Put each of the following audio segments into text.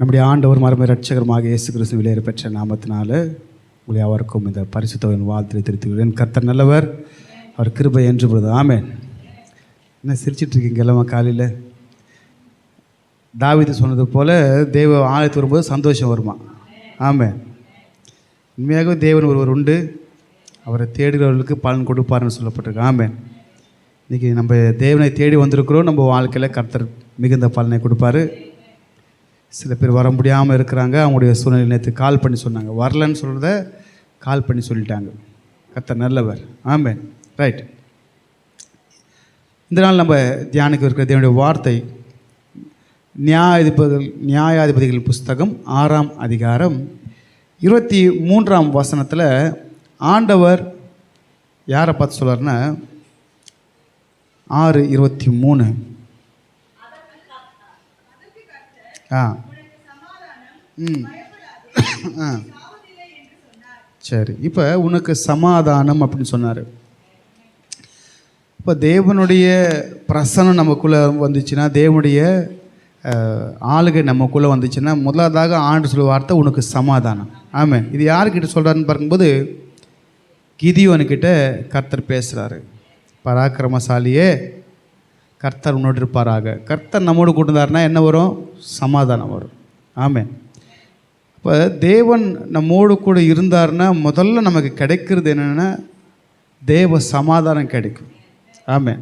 நம்முடைய ஆண்டவர் மரபு இரட்சகரமாக இயேசு கிறிஸ்து விலையேற பெற்ற நாமத்தினால உங்களை அவருக்கும் இந்த பரிசுத்தவன் வாழ்த்து திருத்துகிறேன். கர்த்தர் நல்லவர், அவர் கிருபை என்று பொழுது. ஆமென். என்ன சிரிச்சிட்டு இருக்கீங்க எல்லாமே? காலையில் தாவீது சொன்னது போல் தேவ ஆலயத்து வரும்போது சந்தோஷம் வருமா? ஆமென். உண்மையாகவே தேவன் ஒருவர் உண்டு, அவரை தேடுகிறவர்களுக்கு பலன் கொடுப்பார்னு சொல்லப்பட்டிருக்கு. ஆமென். இன்றைக்கி நம்ம தேவனை தேடி வந்திருக்கிறோம். நம்ம வாழ்க்கையில் கர்த்தர் மிகுந்த பலனை கொடுப்பார். சில பேர் வர முடியாமல் இருக்கிறாங்க. அவங்களுடைய சூழ்நிலை நேற்று கால் பண்ணி சொன்னாங்க, வரலன்னு சொல்கிறத கால் பண்ணி சொல்லிட்டாங்க. கர்த்தர் நல்லவர். ஆமென். ரைட். இந்த நாள் நம்ம தியானிக்க இருக்கிற தேவனுடைய வார்த்தை நியாயாதிபதிகள் புஸ்தகம் 6ஆம் அதிகாரம் 23ஆம் வசனத்தில் ஆண்டவர் யாரை பார்த்து சொல்கிறார்னா 6:23. சரி, இப்போ உனக்கு சமாதானம் அப்படின்னு சொன்னார். இப்போ தேவனுடைய பிரசனம் நமக்குள்ளே வந்துச்சுன்னா, தேவனுடைய ஆளுகை நமக்குள்ளே வந்துச்சுன்னா, முதலாவதாக ஆண்டு சொல்ல வார்த்தை உனக்கு சமாதானம். ஆமென். இது யாருக்கிட்ட சொல்கிறாருன்னு பார்க்கும்போது கிதியோனுக்கிட்ட கர்த்தர் பேசுகிறாரு. பராக்கிரமசாலியே, கர்த்தர் உன்னோடு இருப்பாராக. கர்த்தர் நம்மோடு கூட்டிருந்தாருன்னா என்ன வரும்? சமாதானம் வரும். ஆமென். இப்போ தேவன் நம்மோடு கூட இருந்தார்னா முதல்ல நமக்கு கிடைக்கிறது என்னென்னா தேவ சமாதானம் கிடைக்கும். ஆமென்.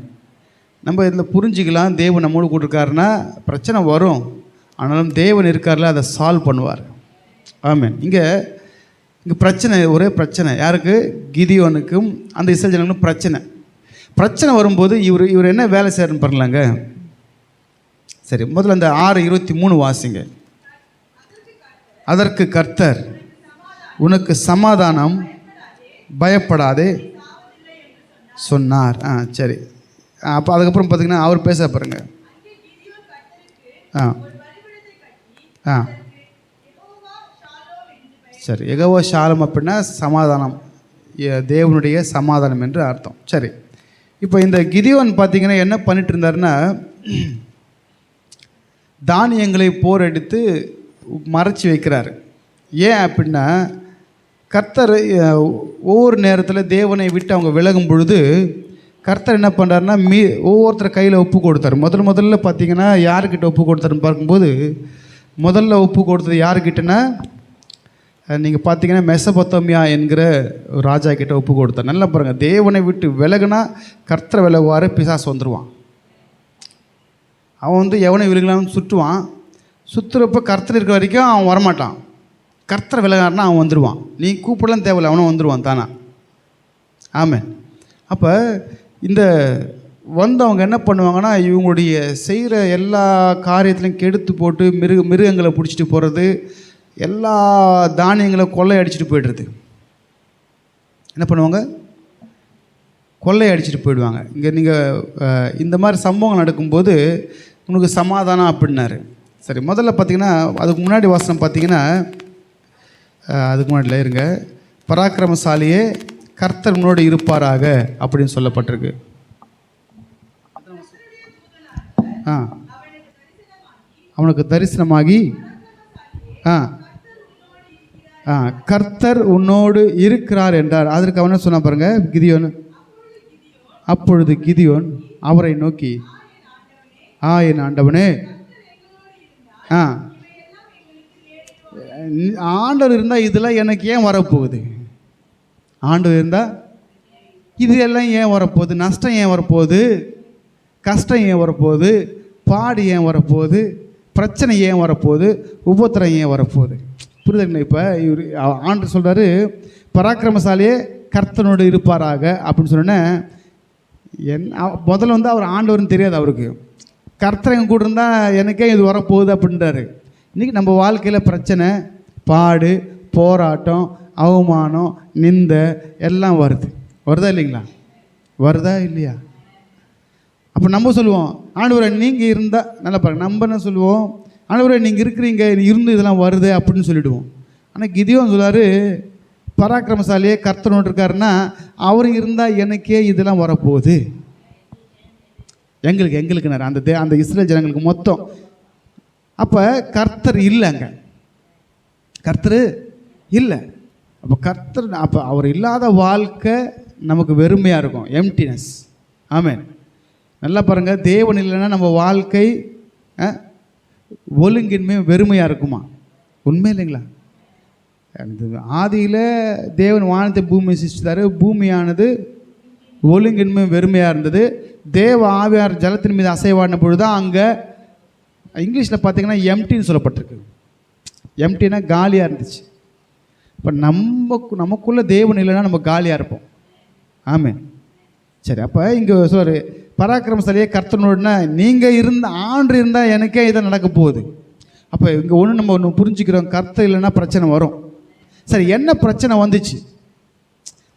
நம்ம இதில் புரிஞ்சிக்கலாம், தேவன் நம்மோடு கூட இருக்காருன்னா பிரச்சனை வரும், ஆனாலும் தேவன் இருக்கார்ல, அதை சால்வ் பண்ணுவார். ஆமென். இங்கே பிரச்சனை, ஒரே பிரச்சனை. யாருக்கு? கிதியோனுக்கும் அந்த இஸ்ரவேல் ஜனங்களுக்கும் பிரச்சனை வரும்போது இவர் என்ன வேலை செய்யறன்னு பாருங்களாங்க. சரி, முதல்ல அந்த 6:23 வாசிங்க. அதற்கு கர்த்தர் உனக்கு சமாதானம், பயப்படாதே சொன்னார். சரி, அப்போ அதுக்கப்புறம் பார்த்தீங்கன்னா அவர் பேச பாருங்க. சரி, யெகோவா ஷாሎም அப்படின்னா சமாதானம், தேவனுடைய சமாதானம் என்று அர்த்தம். சரி, இப்போ இந்த கிதியோன் பார்த்தீங்கன்னா என்ன பண்ணிட்டு இருந்தாருன்னா, தானியங்களை போரடித்து மறைச்சி வைக்கிறாரு. ஏன் அப்படின்னா, கர்த்தர் ஒவ்வொரு நேரத்தில் தேவனை விட்டு அவங்க விலகும் பொழுது கர்த்தர் என்ன பண்ணுறாருன்னா ஒவ்வொருத்தர் கையில் ஒப்பு கொடுத்தாரு. முதல்ல பார்த்தீங்கன்னா யாருக்கிட்ட ஒப்பு கொடுத்தாருன்னு பார்க்கும்போது முதல்ல ஒப்பு கொடுத்தது யாருக்கிட்டனா, நீங்கள் பார்த்தீங்கன்னா மெசபொத்தோமியா என்கிற ராஜா கிட்ட ஒப்பு கொடுத்தார். நல்லா பாருங்கள், தேவனை விட்டு விலகுனா கர்த்தரை விலகுவார், பிசாசு வந்துடுவான். அவன் எவனை விலகலான்னு சுற்றுவான். சுற்றுறப்ப கர்த்தர் இருக்கிற வரைக்கும் அவன் வரமாட்டான். கர்த்தரை விலகாருன்னா அவன் வந்துடுவான். நீ கூப்பிடலாம் தேவையில்லை, அவனும் வந்துடுவான் தானா. ஆமென். அப்போ இந்த அவங்க என்ன பண்ணுவாங்கன்னா, இவங்களுடைய செய்கிற எல்லா காரியத்திலையும் கெடுத்து போட்டு மிருகங்களை பிடிச்சிட்டு போகிறது, எல்லா தானியங்களை கொள்ளை அடிச்சுட்டு போய்டுறது. என்ன பண்ணுவாங்க? கொள்ளை அடிச்சுட்டு போயிடுவாங்க. இங்கே நீங்கள் இந்த மாதிரி சம்பவங்கள் நடக்கும்போது உனக்கு சமாதானம் அப்படின்னாரு. சரி, முதல்ல பார்த்தீங்கன்னா அதுக்கு முன்னாடி வாசனம் பார்த்தீங்கன்னா, அதுக்கு முன்னாடியில் இருங்க, பராக்கிரமசாலியே கர்த்தர் உன்னோடு இருப்பாராக அப்படின்னு சொல்லப்பட்டிருக்கு. அவனுக்கு தரிசனமாகி கர்த்தர் உன்னோடு இருக்கிறார் என்றார். அதற்கு அவன் சொன்ன பாருங்க, கிதியோன். அப்பொழுது கிதியோன் அவரை நோக்கி, என் ஆண்டவனே, ஆண்டவர் இருந்தால் இதெல்லாம் எனக்கு ஏன் வரப்போகுது? ஆண்டவர் இருந்தால் இது எல்லாம் ஏன் வரப்போகுது? நஷ்டம் ஏன் வரப்போகுது? கஷ்டம் ஏன் வரப்போகுது? பாடு ஏன் வரப்போகுது? பிரச்சனை ஏன் வரப்போகுது? உபத்திரம் ஏன் வரப்போகுது? புரியுதுங்களா? இப்போ இவர் ஆண்டவர் சொல்கிறாரு, பராக்கிரமசாலியே கர்த்தனோடு இருப்பாராக அப்படின்னு சொன்னோன்னே முதல்ல அவர் ஆண்டவர்னு தெரியாது அவருக்கு. கர்த்தர் கூட இருந்தால் எனக்கே இது வரப்போகுது அப்படின்றாரு. இன்றைக்கி நம்ம வாழ்க்கையில் பிரச்சனை, பாடு, போராட்டம், அவமானம், நிந்தை எல்லாம் வருதா இல்லைங்களா? வருதா இல்லையா? அப்போ நம்ம சொல்லுவோம், ஆண்டவரே நீங்கள் இருந்தால் நல்லா பாருங்க. நம்ம என்ன சொல்லுவோம்? ஆண்டவரே நீங்கள் இருக்கிறீங்க, இருந்து இதெல்லாம் வருது அப்படின்னு சொல்லிவிடுவோம். ஆனால் கிதியோன் சொல்றாரு, பராக்கிரமசாலியே கர்த்தனோடு இருக்காருன்னா அவர் இருந்தால் எனக்கே இதெல்லாம் வரப்போகுது. எங்களுக்கு அந்த இஸ்ரேல் ஜனங்களுக்கு மொத்தம் அப்போ கர்த்தர் இல்லைங்க, கர்த்தர் இல்லை. அப்போ கர்த்தர், அப்போ அவர் இல்லாத வாழ்க்கை நமக்கு வெறுமையாக இருக்கும், எம்டினஸ். ஆமென். நல்லா பாருங்கள், தேவன் இல்லைன்னா நம்ம வாழ்க்கை ஒழுங்கின்மை வெறுமையாக இருக்குமா? உண்மை இல்லைங்களா? ஆதியில் தேவன் வானத்தை பூமியை சிருஷ்டித்தார். பூமியானது ஒழுங்கின்மை வெறுமையாக இருந்தது. தேவ ஆவியார் ஜலத்தின் மீது அசைவாடின பொழுது தான் அங்கே இங்கிலீஷில் பார்த்தீங்கன்னா எம்டின்னு சொல்லப்பட்டிருக்கு. எம்டினா காலியாக இருந்துச்சு. இப்போ நமக்குள்ளே தேவன் இல்லைன்னா நம்ம காலியாக இருப்போம். ஆமென். சரி, அப்போ இங்கே சொல்ற பராக்கிரமசாலியே கர்த்தனோடனா நீங்கள் ஆண்டு இருந்தால் எனக்கே இதை நடக்க போகுது. அப்போ இங்கே நம்ம ஒன்று புரிஞ்சுக்கிறோம், கர்த்தர் இல்லைன்னா பிரச்சனை வரும். சரி, என்ன பிரச்சனை வந்துச்சு?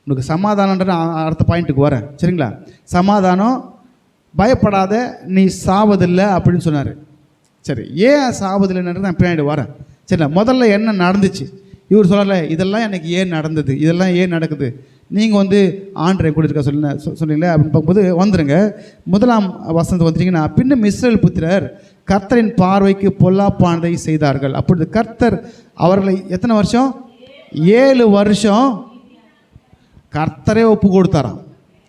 உனக்கு சமாதானன்ற அடுத்த பாயிண்ட்டுக்கு வரேன், சரிங்களா? சமாதானம், பயப்படாத, நீ சாவதில்லை அப்படின்னு சொன்னார். சரி, ஏன் சாவதில்லைன்றது நான் பின்னாடி வரேன், சரிங்களா? முதல்ல என்ன நடந்துச்சு? இவர் சொல்லலை, இதெல்லாம் எனக்கு ஏன் நடந்தது, இதெல்லாம் ஏன் நடக்குது, நீங்கள் ஆண்டரை கொடுத்துருக்க சொன்னீங்களே அப்படின்னு பார்க்கும்போது வந்துடுங்க. 1ஆம் வசனத்தை வந்துட்டிங்கன்னா, பின்னும் இஸ்ரவேல் புத்திரர் கர்த்தரின் பார்வைக்கு பொல்லாப்பானதை செய்தார்கள். அப்பொழுது கர்த்தர் அவர்களை எத்தனை வருஷம்? 7 வருஷம் கர்த்தரே ஒப்பு கொடுத்தாராம்.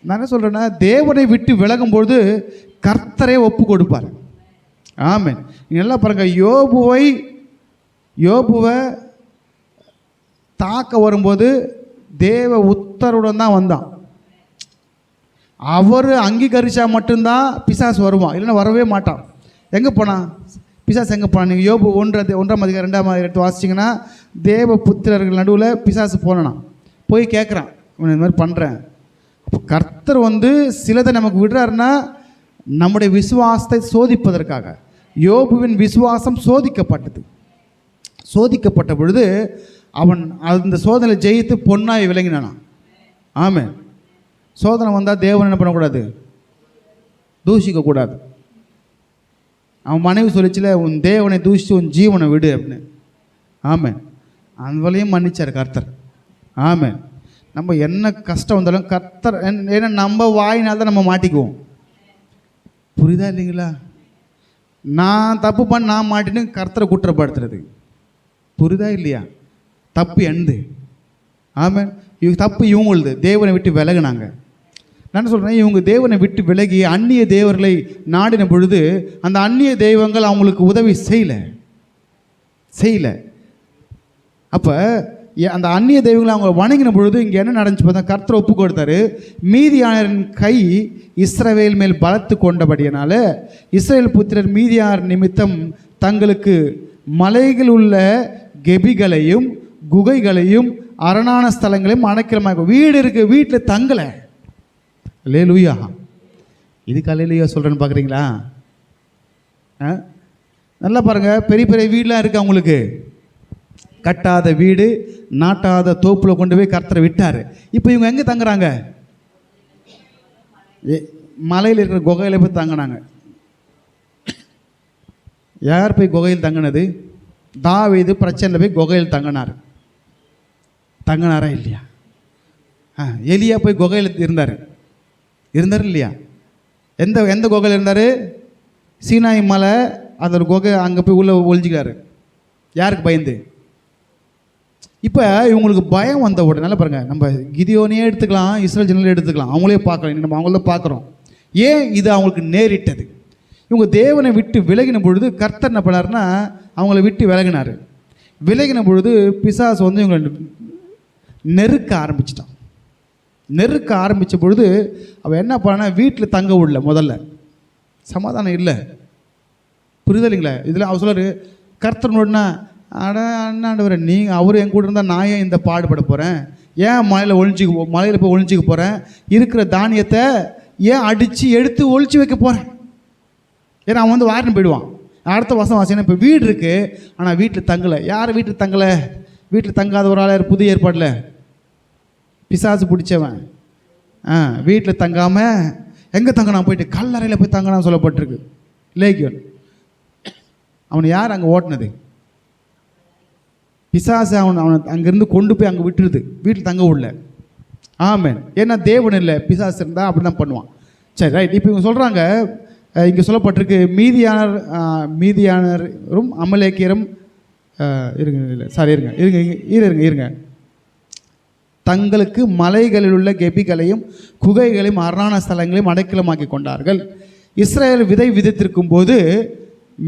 நான் என்ன சொல்கிறேன்னா, தேவனை விட்டு விலகும்பொழுது கர்த்தரே ஒப்பு கொடுப்பார். ஆமென். நீங்கள் நல்லா பாருங்கள், யோபுவை தாக்க வரும்போது தேவ உத்தரவுடன் தான் வந்தான். அவர் அங்கீகரித்தா மட்டும்தான் பிசாசு வருவான், இல்லைன்னா வரவே மாட்டான். எங்கே போனான் பிசாசு? எங்கே போனான்? நீங்கள் யோபு 1ஆம் அதிகாரம் 2ஆம் அதிகாரத்தை வாசிச்சிங்கன்னா, தேவ புத்திரர்கள் நடுவில் பிசாசு போனான். போய் கேட்குறான், இவன் இந்த மாதிரி பண்ணுறேன். அப்போ கர்த்தர் சிலதை நமக்கு விடுறாருன்னா நம்முடைய விசுவாசத்தை சோதிப்பதற்காக. யோபுவின் விசுவாசம் சோதிக்கப்பட்டது. சோதிக்கப்பட்ட பொழுது அவன் அந்த சோதனை ஜெயித்து பொன்னாய் விளங்கினான். ஆமென். சோதனை வந்தால் தேவன் என்ன பண்ணக்கூடாது? தூஷிக்கக்கூடாது. அவன் மனைவி சொல்லிச்சுல, உன் தேவனை தூஷித்து உன் ஜீவனை விடு அப்படின்னு. ஆமென். அந்த வழியும் மன்னிச்சார் கர்த்தர். ஆமென். நம்ம என்ன கஷ்டம் வந்தாலும் கர்த்தர், ஏன்னா நம்ம வாயினால் தான் நம்ம மாட்டிக்குவோம். புரியுதா இல்லைங்களா? நான் தப்பு பண்ண நான் மாட்டின்னு கர்த்தரை குற்றப்படுத்துறது. புரியுதா இல்லையா? தப்பு எந்து. ஆமென். தப்பு இவங்களுது, தேவனை விட்டு விலகுனாங்க. நான் சொல்கிறேன், இவங்க தேவனை விட்டு விலகி அந்நிய தேவர்களை நாடின பொழுது அந்த அந்நிய தெய்வங்கள் அவங்களுக்கு உதவி செய்யலை. அப்போ அந்த அந்நிய தெய்வங்களை அவங்க வணங்கின பொழுது இங்கே என்ன நடந்துச்சு பார்த்தா, கர்த்தர் ஒப்பு கொடுத்தாரு. மீதியானரின் கை இஸ்ரவேல் மேல் பலத்து கொண்டபடியினால இஸ்ரவேல் புத்திரர் மீதியார் நிமித்தம் தங்களுக்கு மலைகள் உள்ள கெபிகளையும் குகைகளையும் அரணான ஸ்தலங்களையும் அடைக்கலமாக வீடு இருக்குது, வீட்டில் தங்கலை. அல்லேலூயா. இதுக்கு அல்லேலூயா சொல்கிறேன்னு பார்க்குறீங்களா? நல்லா பாருங்கள், பெரிய பெரிய வீடெலாம் இருக்குது அவங்களுக்கு. கட்டாத வீடு, நாட்டாத தோப்பில் கொண்டு போய் கர்த்தரை விட்டார். இப்போ இவங்க எங்கே தங்குறாங்க? மலையில் இருக்கிற குகையில் போய் தங்கினாங்க. யார் போய் குகையில் தங்கினது? தாவீது பிரச்சனையில் போய் குகையில் தங்கினாரா இல்லையா? எலியா போய் குகையில் இருந்தார் இல்லையா? எந்த குகையில் இருந்தார்? சீனாய் மலை, அந்த ஒரு குகை, அங்கே போய் உள்ளே ஒழிஞ்சிக்கிறாரு. யாருக்கு பயந்து? இப்போ இவங்களுக்கு பயம் வந்த உடனே நல்லா பாருங்கள், நம்ம கிதியோனையே எடுத்துக்கலாம், இஸ்ரேல் ஜனங்களே எடுத்துக்கலாம், அவங்களே பார்க்கலாம். நம்ம அவங்கள பார்க்குறோம். ஏன் இது அவங்களுக்கு நேரிட்டது? இவங்க தேவனை விட்டு விலகின பொழுது கர்த்தர் என்ன பண்ணாருன்னா அவங்கள விட்டு விலகின பொழுது பிசாசு இவங்களை நெருக்க ஆரம்பித்த பொழுது அவள் என்ன பண்ணா, வீட்டில் தங்க விடல. முதல்ல சமாதானம் இல்லை. புரியுதா இல்லைங்களா? இதில் அவர் சொல்கிறார், கர்த்தர்னோடனா அண்ணாண்டவரை அவர் என் கூட இருந்தால் நான் ஏன் இந்த பாடுபட போகிறேன்? ஏன் மலையில் போய் ஒழிஞ்சிக்க போகிறேன்? இருக்கிற தானியத்தை ஏன் அடித்து எடுத்து ஒழிச்சு வைக்க போகிறேன்? ஏன்னா அவன் வாரின்னு போயிடுவான். அடுத்த வருஷம் வாசினா, இப்போ வீடு இருக்குது, ஆனால் வீட்டில் தங்கலை. யார் வீட்டில் தங்கலை? வீட்டில் தங்காத ஒரு ஆள் புதிய ஏற்பாடில் பிசாசு பிடிச்சவன். வீட்டில் தங்காமல் எங்கே தங்கினா? போயிட்டு கல்லறையில் போய் தங்கினான்னு சொல்லப்பட்டிருக்கு. லேகியோன். அவனை யார் அங்கே ஓட்டினது? பிசாசு. அவனை அங்கேருந்து கொண்டு போய் அங்கே விட்டுருது, வீட்டில் தங்க விடல. ஆமென். ஏன்னா தேவன் இல்லை, பிசாசு இருந்தால் அப்படி தான் பண்ணுவான். சரி, ரைட். இப்போ இவங்க சொல்கிறாங்க, இங்கே சொல்லப்பட்டிருக்கு, மீதியானரும் அமலேக்கியரும் இருங்க தங்களுக்கு மலைகளில் உள்ள கெபிகளையும் குகைகளையும் அரணான ஸ்தலங்களையும் அடைக்கலமாக்கி கொண்டார்கள். இஸ்ரவேல் விதை விதைத்திருக்கும் போது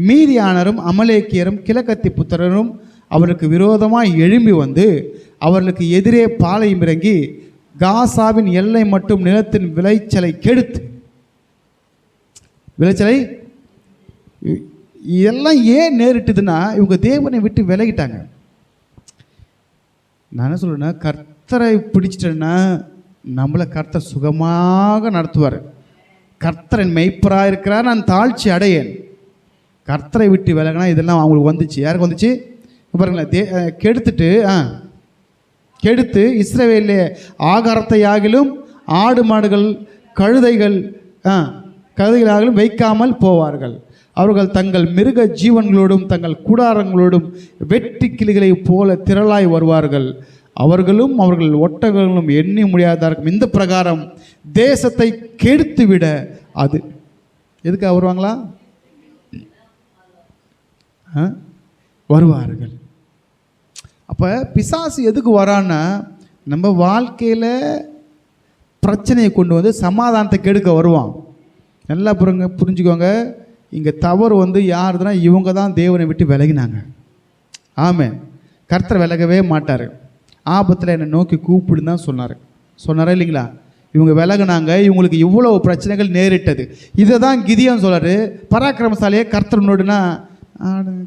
மீதியானரும் அமலேக்கியரும் கிழக்கத்தி புத்திரரும் அவருக்கு விரோதமாக எழும்பி வந்து அவர்களுக்கு எதிரே பாளையம் இறங்கி காசாவின் எல்லை மற்றும் நிலத்தின் விளைச்சலை கெடுத்து இதெல்லாம் ஏன் நேரிட்டுதுன்னா இவங்க தேவனை விட்டு விலகிட்டாங்க. நான் என்ன சொல்றேன்னா, கர்த்தரை பிடிச்சிட்டேன்னா நம்மளை கர்த்தர் சுகமாக நடத்துவார். கர்த்தரன் மெய்ப்பராக இருக்கிறார், நான் தாழ்ச்சி அடையேன். கர்த்தரை விட்டு விலகினா இதெல்லாம் அவங்களுக்கு வந்துச்சு. யாருக்கு வந்துச்சு பாருங்களேன். கெடுத்து இஸ்ரவேலிலே ஆகாரத்தை ஆகிலும் ஆடு மாடுகள் கழுதைகளாகிலும் வைக்காமல் போவார்கள். அவர்கள் தங்கள் மிருக ஜீவன்களோடும் தங்கள் கூடாரங்களோடும் வெட்டி கிளிகளை போல திரளாய் வருவார்கள். அவர்களும் அவர்கள் ஒட்டகங்களும் எண்ணி முடியாதார்கள். இந்த பிரகாரம் தேசத்தை கெடுத்து விட அது எதுக்காக வருவாங்களா? வருவார்கள். அப்போ பிசாசு எதுக்கு வரான்னா, நம்ம வாழ்க்கையில் பிரச்சனையை கொண்டு வந்து சமாதானத்தை கெடுக்க வருவான். நல்லா புரிஞ்சுக்கோங்க. இங்கே தவறு யாருதுன்னா இவங்க தான் தேவனை விட்டு விலகினாங்க. ஆமென். கர்த்தர் விலகவே மாட்டார். ஆபத்தில் என்னை நோக்கி கூப்பிடுன்னு தான் சொன்னாரா இல்லைங்களா? இவங்க விலகினாங்க, இவங்களுக்கு இவ்வளோ பிரச்சனைகள் நேரிட்டது. இதை தான் கிதியோன் சொல்கிறாரு, பராக்கிரமசாலியே கர்த்தர்னோடுனா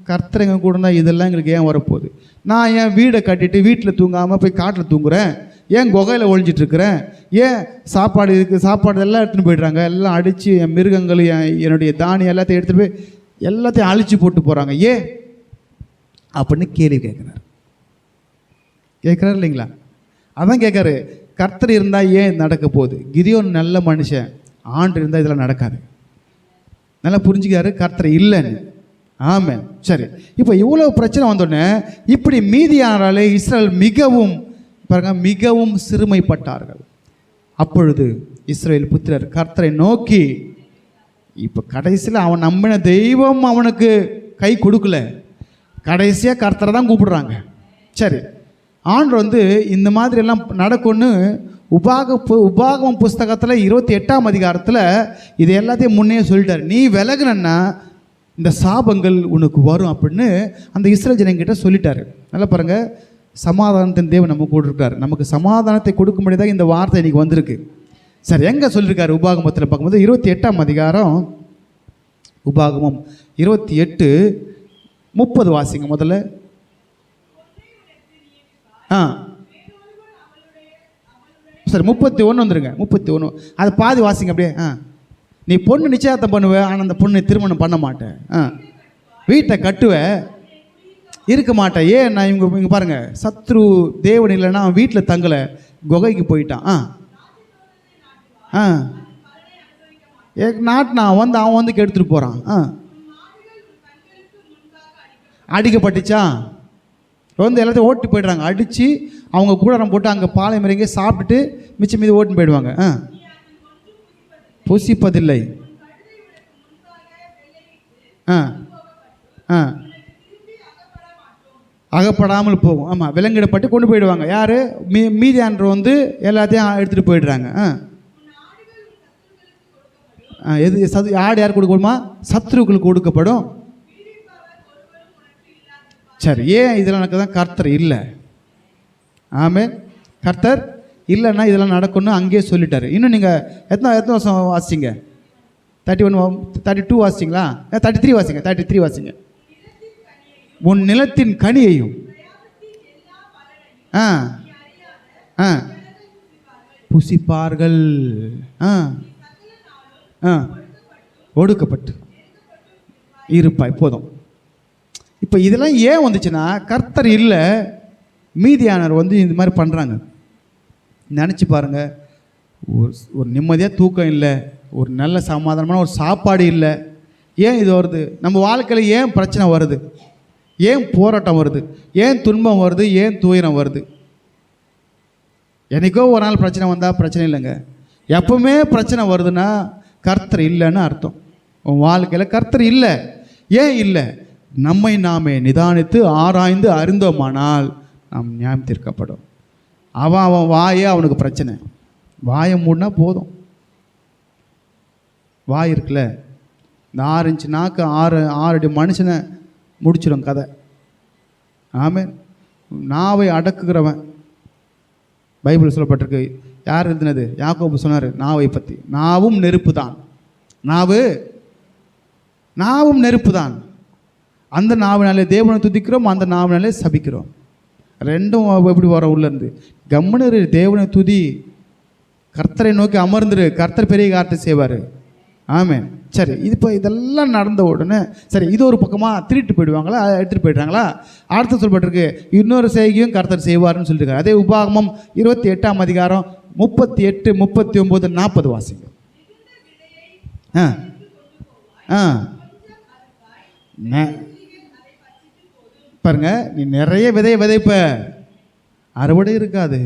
கர்த்தர் எங்கள் கூட தான் இதெல்லாம் எங்களுக்கு ஏன் வரப்போகுது? நான் ஏன் வீடை கட்டிட்டு வீட்டில் தூங்காமல் போய் காட்டில் தூங்குறேன்? ஏன் குகையில் ஒழிஞ்சிட்ருக்கிறேன்? ஏன் சாப்பாடு இருக்குது, சாப்பாடு எல்லாம் எடுத்துகிட்டு போய்ட்றாங்க, எல்லாம் அடித்து என் மிருகங்கள் என்னுடைய தானியம் எல்லாத்தையும் எடுத்துகிட்டு போய் எல்லாத்தையும் அழிச்சு போட்டு போகிறாங்க, ஏன் அப்படின்னு கேள்வி கேட்குறாரு இல்லைங்களா? அதான் கேட்குறாரு, கர்த்தர் இருந்தால் ஏன் நடக்க போகுது? கிதியோன் நல்ல மனுஷன், ஆண்டு இருந்தால் இதெல்லாம் நடக்காது. நல்லா புரிஞ்சுக்காரு கர்த்தர் இல்லைன்னு. ஆமென். சரி, இப்போ இவ்வளோ பிரச்சனை வந்தோடனே இப்படி மீதியானாலே இஸ்ரவேல் மிகவும் சிறுமைப்பட்டார்கள். அப்பொழுது இஸ்ரவேல் புத்திரர் கர்த்தரை நோக்கி, இப்போ கடைசியில் அவன் நம்பின தெய்வம் அவனுக்கு கை கொடுக்கல, கடைசியாக கர்த்தரை தான் கூப்பிடுறாங்க. சரி, ஆண்டு இந்த மாதிரி எல்லாம் நடக்கும்னு உபாகமம் புஸ்தகத்தில் 28ஆம் அதிகாரத்தில் இது எல்லாத்தையும் முன்னே சொல்லிட்டார். நீ விலகுனா இந்த சாபங்கள் உனக்கு வரும் அப்படின்னு அந்த இஸ்ரவேல் ஜனங்கிட்ட சொல்லிட்டாரு. நல்லா பாருங்கள், சமாதானத்தின் தேவன் நம்ம கூட இருக்கார். நமக்கு சமாதானத்தை கொடுக்கும்படி தான் இந்த வார்த்தை இன்றைக்கி வந்திருக்கு. சரி, எங்கே சொல்லியிருக்காரு? உபாகமத்தில் பார்க்கும்போது 28ஆம் அதிகாரம், உபாகமம் 28:30 வாசிங்க முதல்ல. சரி, 31 வந்துருங்க. 31 அது பாதி வாசிங்க அப்படியே. நீ பொண்ணு நிச்சயதார்த்தம் பண்ணுவேன், ஆனால் அந்த பொண்ணை திருமணம் பண்ண மாட்டேன், வீட்டை கட்டுவேன், இருக்க மாட்டேன். ஏன் நான் இங்கே பாருங்கள், சத்ரு தேவன் இல்லைன்னா அவன் வீட்டில் தங்கலை, குகைக்கு போயிட்டான். நாட்டினா அவன் கெடுத்துட்டு போகிறான். அடிக்கப்பட்டுச்சான், எல்லாத்தையும் ஓட்டு போய்ட்றாங்க. அடித்து அவங்க கூடாரம் போட்டு அங்கே பாளையம் இறங்கி சாப்பிட்டுட்டு மிச்சம் மீது ஓட்டுன்னு போயிடுவாங்க. புசிப்பதில்லை. அகப்படாமல் போகும். ஆமாம், விலங்கிடப்பட்டு கொண்டு போயிடுவாங்க. யார்? மீதியானவர் எல்லாத்தையும் எடுத்துகிட்டு போயிடுறாங்க. யார் கொடுக்கணுமா? சத்ருக்களுக்கு கொடுக்கப்படும். சரி, ஏன் இதெல்லாம் எனக்கு தான் கர்த்தர் இல்லை. ஆமென். கர்த்தர் இல்லைன்னா இதெல்லாம் நடக்கும்னு அங்கேயே சொல்லிட்டாரு. இன்னும் நீங்கள் எத்தனை வருஷம் வாசிச்சிங்க? 31, 32 வாசிச்சிங்களா? 33 வாசிங்க. 33 வாசிங்க. உன் நிலத்தின் கனியையும் புசிப்பார்கள், ஒடுக்கப்பட்டு இருப்பாய். போதும். இப்போ இதெல்லாம் ஏன் வந்துச்சுன்னா, கர்த்தர் இல்லை, மீதியானவர் இந்த மாதிரி பண்ணுறாங்க. நினச்சி பாருங்கள், ஒரு நிம்மதியாக தூக்கம் இல்லை, ஒரு நல்ல சமாதானமான ஒரு சாப்பாடு இல்லை. ஏன் இது வருது? நம்ம வாழ்க்கையில் ஏன் பிரச்சனை வருது? ஏன் போராட்டம் வருது? ஏன் துன்பம் வருது? ஏன் துயரம் வருது? என்றைக்கோ ஒரு நாள் பிரச்சனை வந்தால் பிரச்சனை இல்லைங்க. எப்பவுமே பிரச்சனை வருதுன்னா கர்த்தர் இல்லைன்னு அர்த்தம். உன் வாழ்க்கையில் கர்த்தர் இல்லை. ஏன் இல்லை? நம்மை நாமே நிதானித்து ஆராய்ந்து அறிந்தோமானால் நாம் நியாயம் தீர்க்கப்படும். அவன் வாயே அவனுக்கு பிரச்சனை. வாயை மூடினா போதும். வாய் இருக்குல்ல, இந்த 6 இன்ச்சு நாக்கு 6 அடி மனுஷனை முடிச்சிடும் கதை. ஆமென். நாவை அடக்குகிறவன் பைபிள் சொல்லப்பட்டிருக்கு. யார் எழுதினது? யாக்கோபு சொன்னார் நாவை பற்றி. நாவும் நெருப்பு தான். நாவும் நெருப்பு தான். அந்த நாவினாலே தேவனை துதிக்கிறோம், அந்த நாவினாலே சபிக்கிறோம். ரெண்டும் எப்படி வர உள்ளேருந்து? கம்முனரு, தேவனை துதி, கர்த்தரை நோக்கி அமர்ந்துரு, கர்த்தர் பெரிய காரியத்தை செய்வார். ஆமென். சரி, இது இப்போ இதெல்லாம் நடந்த உடனே சரி, இது ஒரு பக்கமாக திருட்டு போயிடுவாங்களா, எடுத்துகிட்டு போயிட்டாங்களா? அடுத்து சொல்லப்பட்டிருக்கு இன்னொரு செய்கையும் கர்த்தர் செய்வார்னு சொல்லியிருக்காரு. அதே உபாகமம் 28ஆம் அதிகாரம் 38, 39, 40 வாசிங்க. பாருங்க, நீ நிறைய விதைப்ப, அறுவடை இருக்காது.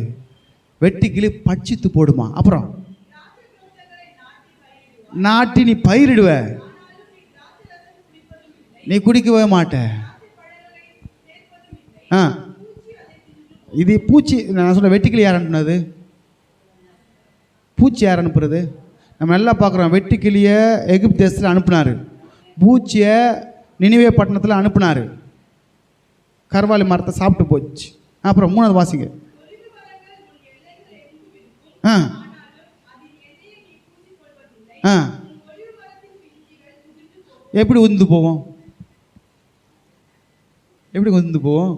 வெட்டி கிளி பட்சித்து போடுமா. அப்புறம் நாட்டி நீ பயிரிடுவ, நீ குடிக்கவே மாட்ட. இது பூச்சி. நான் சொல்ல வெட்டிக்கிளி யார் அனுப்புனது? பூச்சி யார் அனுப்புறது? நம்ம எல்லாம் பார்க்குறோம். வெட்டுக்கிளியை எகிப்து தேசத்தில் அனுப்புனார், பூச்சியை நினிவே பட்டணத்தில் அனுப்புனார். கருவாலி மரத்தை சாப்பிட்டு போச்சு. அப்புறம் 3வது வாசிங்க. எப்படி உதிர்ந்து போவோம்? எப்படி உதிர்ந்து போவோம்?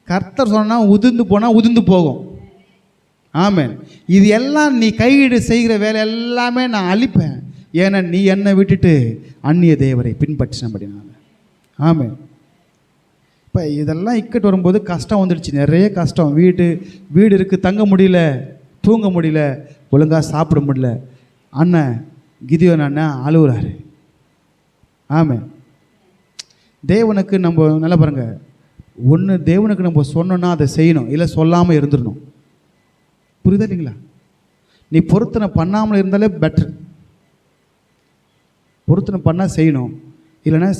கர்த்தர் சொன்னால் உதிர்ந்து போனால் உதிர்ந்து போகும். ஆமென். இது எல்லாம் நீ கையீடு செய்கிற வேலை எல்லாமே நான் அழிப்பேன். ஏன்னா நீ என்னை விட்டுட்டு அந்நிய தேவரை பின்பற்றினபடினால. ஆமென். இப்போ இதெல்லாம் இக்கட்டு வரும்போது கஷ்டம் வந்துடுச்சு, நிறைய கஷ்டம். வீடு இருக்குது, தங்க முடியல, தூங்க முடியல, ஒழுங்காக சாப்பிட முடியல. அண்ணன் கிதியோன் அண்ணன் அழுகுறாரு. ஆமென். தேவனுக்கு நம்ம நல்லா பாருங்க, ஒன்று தேவனுக்கு நம்ம சொன்னோன்னா அதை செய்யணும், இல்லை சொல்லாமல் இருந்துடணும். புரியுதா இல்லைங்களா? நீ பொருத்தனை பண்ணாமல் இருந்தாலே பெட்ரு. பொருத்தனை பண்ணால் செய்யணும், இல்லைன்னா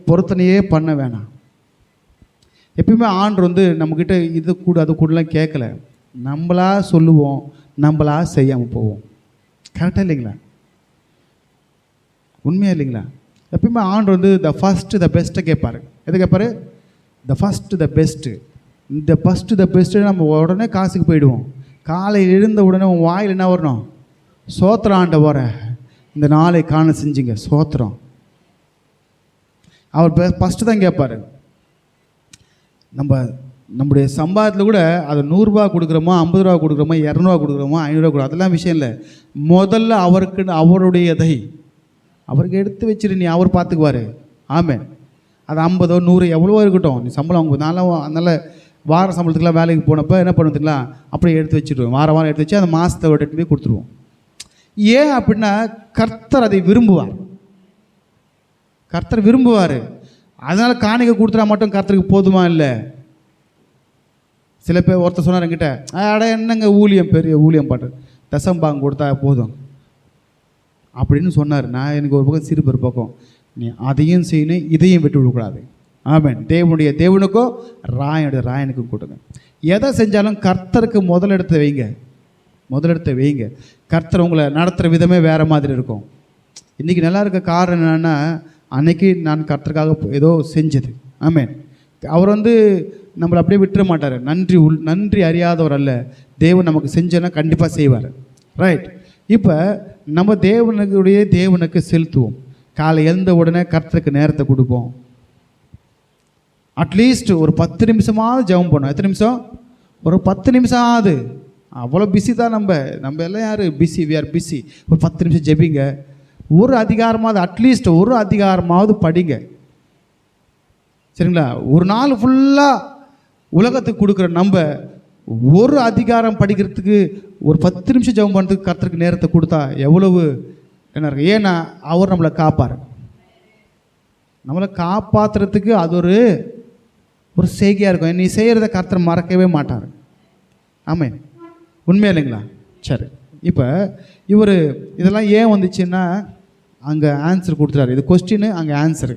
பொருத்தனையே பண்ண வேணாம். எப்பயுமே ஆண்டவர் நம்மக்கிட்ட இது கூட அது கூடலாம் கேட்கல. நம்மளா சொல்லுவோம், நம்மளா செய்யாமல் போவோம். கரெக்டாக இல்லைங்களா? உண்மையாக இல்லைங்களா? எப்பயுமே ஆண்டவர் த ஃபஸ்ட்டு த பெஸ்ட்டை கேட்பார். எதை கேட்பார்? The first the best. இந்த ஃபஸ்ட்டு த பெஸ்ட்டு நம்ம உடனே காசுக்கு போயிடுவோம். காலையில் எழுந்த உடனே உன் வாயில் என்ன வரணும்? சோத்திரம் ஆண்டவர, இந்த நாளை காண செஞ்சுங்க, சோத்திரம். அவர் ஃபஸ்ட்டு தான் கேட்பார். நம்முடைய சம்பாதத்தில் கூட அதை 100 ரூபா கொடுக்குறோமோ, 50 ரூபா கொடுக்குறோமோ, 200 ரூபா கொடுக்குறோமோ, 500 ரூபா கொடுக்குறோம், அதெல்லாம் விஷயம் இல்லை. முதல்ல அவருடையதை அவருக்கு எடுத்து வச்சிரு, நீ அவர் பார்த்துக்குவார். ஆமென். அது 50, 100 எவ்வளவோ இருக்கட்டும், நீ சம்பளம் அவங்க அதனால் வார சம்பளத்துக்குலாம் வேலைக்கு போனப்போ என்ன பண்ணுறதுங்களா, அப்படியே எடுத்து வச்சுடுவோம். வாரம் எடுத்து வச்சு அந்த மாதத்தை எடுத்து போய் கொடுத்துருவோம். ஏன் அப்படின்னா கர்த்தர் அதை விரும்புவார். கர்த்தர் விரும்புவார். அதனால் காணிக்கை கொடுத்துட்டா மட்டும் கர்த்தருக்கு போதுமா? இல்லை. சில பேர் ஒருத்தர் சொன்னார் என்கிட்ட, அட என்னங்க ஊழியம், பெரிய ஊழியம் பண்ணுறது, தசம்பாங்க கொடுத்தா போதும் அப்படின்னு சொன்னார். நான் எனக்கு ஒரு பக்கம் சிறு ஒரு பக்கம், நீ அதையும் செய்யணும், இதையும் விட்டு விடக்கூடாது. ஆமென். தேவனுக்கோ ராயனுக்கும் கொடுங்க. எதை செஞ்சாலும் கர்த்தருக்கு முதலிடத்தை வைங்க. கர்த்தர் உங்களை நடத்துகிற விதமே வேறு மாதிரி இருக்கும். இன்றைக்கி நல்லா இருக்க காரணம் என்னென்னா, அன்னைக்கு நான் கர்த்தருக்காக ஏதோ செஞ்சது. ஆமென். அவர் நம்மளை அப்படியே விட்டுற மாட்டார். நன்றி அறியாதவர் அல்ல. தேவன் நமக்கு செஞ்சோன்னா கண்டிப்பாக செய்வார். ரைட். இப்போ நம்ம தேவனுக்கு செலுத்துவோம். காலை எழுந்த உடனே கர்த்தருக்கு நேரத்தை கொடுப்போம். அட்லீஸ்ட் ஒரு 10 நிமிஷமாவது ஜெபம் பண்ணோம். எத்தனை நிமிஷம்? ஒரு 10 நிமிஷம் ஆகுது. அவ்வளோ பிஸி தான் நம்ம எல்லாம் யார் பிஸி? We are busy. ஒரு 10 நிமிஷம் ஜெபிங்க. ஒரு அதிகாரமாவது, அட்லீஸ்ட் ஒரு அதிகாரமாவது படிங்க. சரிங்களா? ஒரு நாள் ஃபுல்லாக உலகத்துக்கு கொடுக்குற நம்ம ஒரு அதிகாரம் படிக்கிறதுக்கு ஒரு 10 நிமிஷம் ஜெபம் பண்ணுறதுக்கு கர்த்தருக்கு நேரத்தை கொடுத்தா எவ்வளவு என்ன இருக்கு? ஏன்னா அவர் நம்மளை காப்பார். நம்மளை காப்பாற்றுறதுக்கு அது ஒரு செய்கையாக இருக்கும். நீ செய்கிறத கர்த்தர் மறக்கவே மாட்டார். ஆமென். உண்மையா இல்லைங்களா? சரி. இப்போ இதெல்லாம் ஏன் வந்துச்சுன்னா, அங்கே ஆன்சர் கொடுத்துட்டாரு. இது கொஸ்டின், அங்கே ஆன்சரு.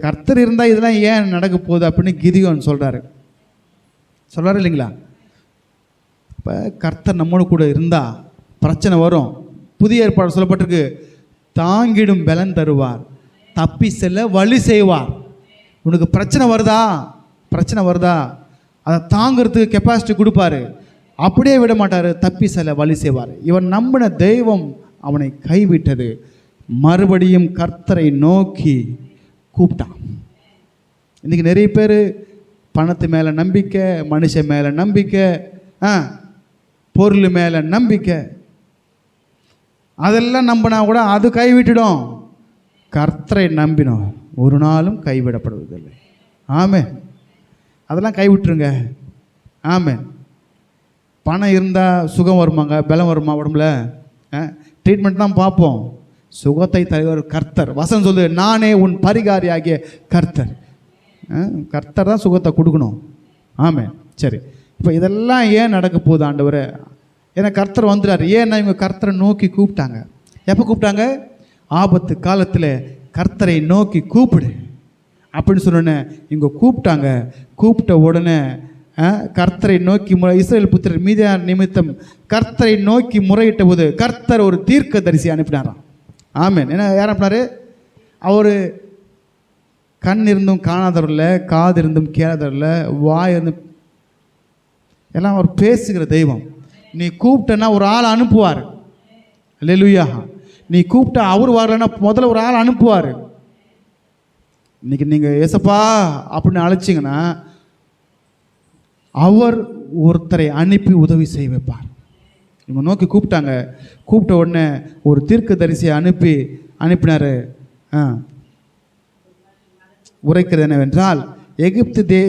கர்த்தர் இருந்தால் இதெல்லாம் ஏன் நடக்க போகுது அப்படின்னு கிதியோன் சொல்கிறாரு இல்லைங்களா? இப்போ கர்த்தர் நம்மோடு கூட இருந்தால் பிரச்சனை வரும். புதிய ஏற்பாடு சொல்லப்பட்டிருக்கு, தாங்கிடும் பலன் தருவார், தப்பி செல்ல வழி செய்வார். உனக்கு பிரச்சனை வருதா அதை தாங்கிறதுக்கு கெப்பாசிட்டி கொடுப்பாரு. அப்படியே விட மாட்டார், தப்பி செல்ல வழி செய்வார். இவன் நம்பின தெய்வம் அவனை கைவிட்டது. மறுபடியும் கர்த்தரை நோக்கி கூப்பிட்டான். இன்றைக்கி நிறைய பேர் பணத்து மேலே நம்பிக்கை, மனுஷன் மேலே நம்பிக்கை, பொருள் மேலே நம்பிக்கை, அதெல்லாம் நம்பினா கூட அது கைவிட்டுடும். கர்த்தரை நம்பினோம் ஒரு நாளும் கைவிடப்படுவதில்லை. ஆமென். அதெல்லாம் கைவிட்டுருங்க. ஆமென். பணம் இருந்தால் சுகம் வருமாங்க, பலம் வருமா உடம்புல? ட்ரீட்மெண்ட் தான் பார்ப்போம். சுகத்தை தருவர் கர்த்தர். வசனம் சொல்லு, நானே உன் பரிகாரி ஆகிய கர்த்தர். கர்த்தர் தான் சுகத்தை கொடுக்கணும். ஆமென். சரி, இப்போ இதெல்லாம் ஏன் நடக்க போகுது ஆண்டவரே? ஏன்னா கர்த்தர் வந்துட்டார். ஏன்னா இவங்க கர்த்தரை நோக்கி கூப்பிட்டாங்க. எப்போ கூப்பிட்டாங்க? ஆபத்து காலத்தில் கர்த்தரை நோக்கி கூப்பிடு அப்படின்னு சொன்னோன்னே இவங்க கூப்பிட்டாங்க. கூப்பிட்ட உடனே கர்த்தரை நோக்கி இஸ்ரவேல் புத்திரர் மீதியார் நிமித்தம் கர்த்தரை நோக்கி முறையிட்ட போது கர்த்தர் ஒரு தீர்க்க தரிசி அனுப்பினாராம். ஆமென். ஏன்னா யார் அனுப்பினார்? அவர் கண் இருந்தும் காணாதவரில், காது இருந்தும் கேளாதவரில், வாய் இருந்தும் எல்லாம் அவர் பேசுகிற தெய்வம். நீ கூப்பிட்டனா ஒரு ஆள் அனுப்புவார். அல்லேலூயா. நீ கூப்பிட்டா அவர் வரலன்னா முதல்ல ஒரு ஆள் அனுப்புவார். இன்னைக்கு நீங்கள் ஏசப்பா அப்படின்னு அழைச்சிங்கன்னா அவர் ஒருத்தரை அனுப்பி உதவி செய்ய வைப்பார். இவங்க நோக்கி கூப்பிட்டாங்க. கூப்பிட்ட உடனே ஒரு தீர்க்க தரிசியை அனுப்பினார். உரைக்கிறது என்னவென்றால்,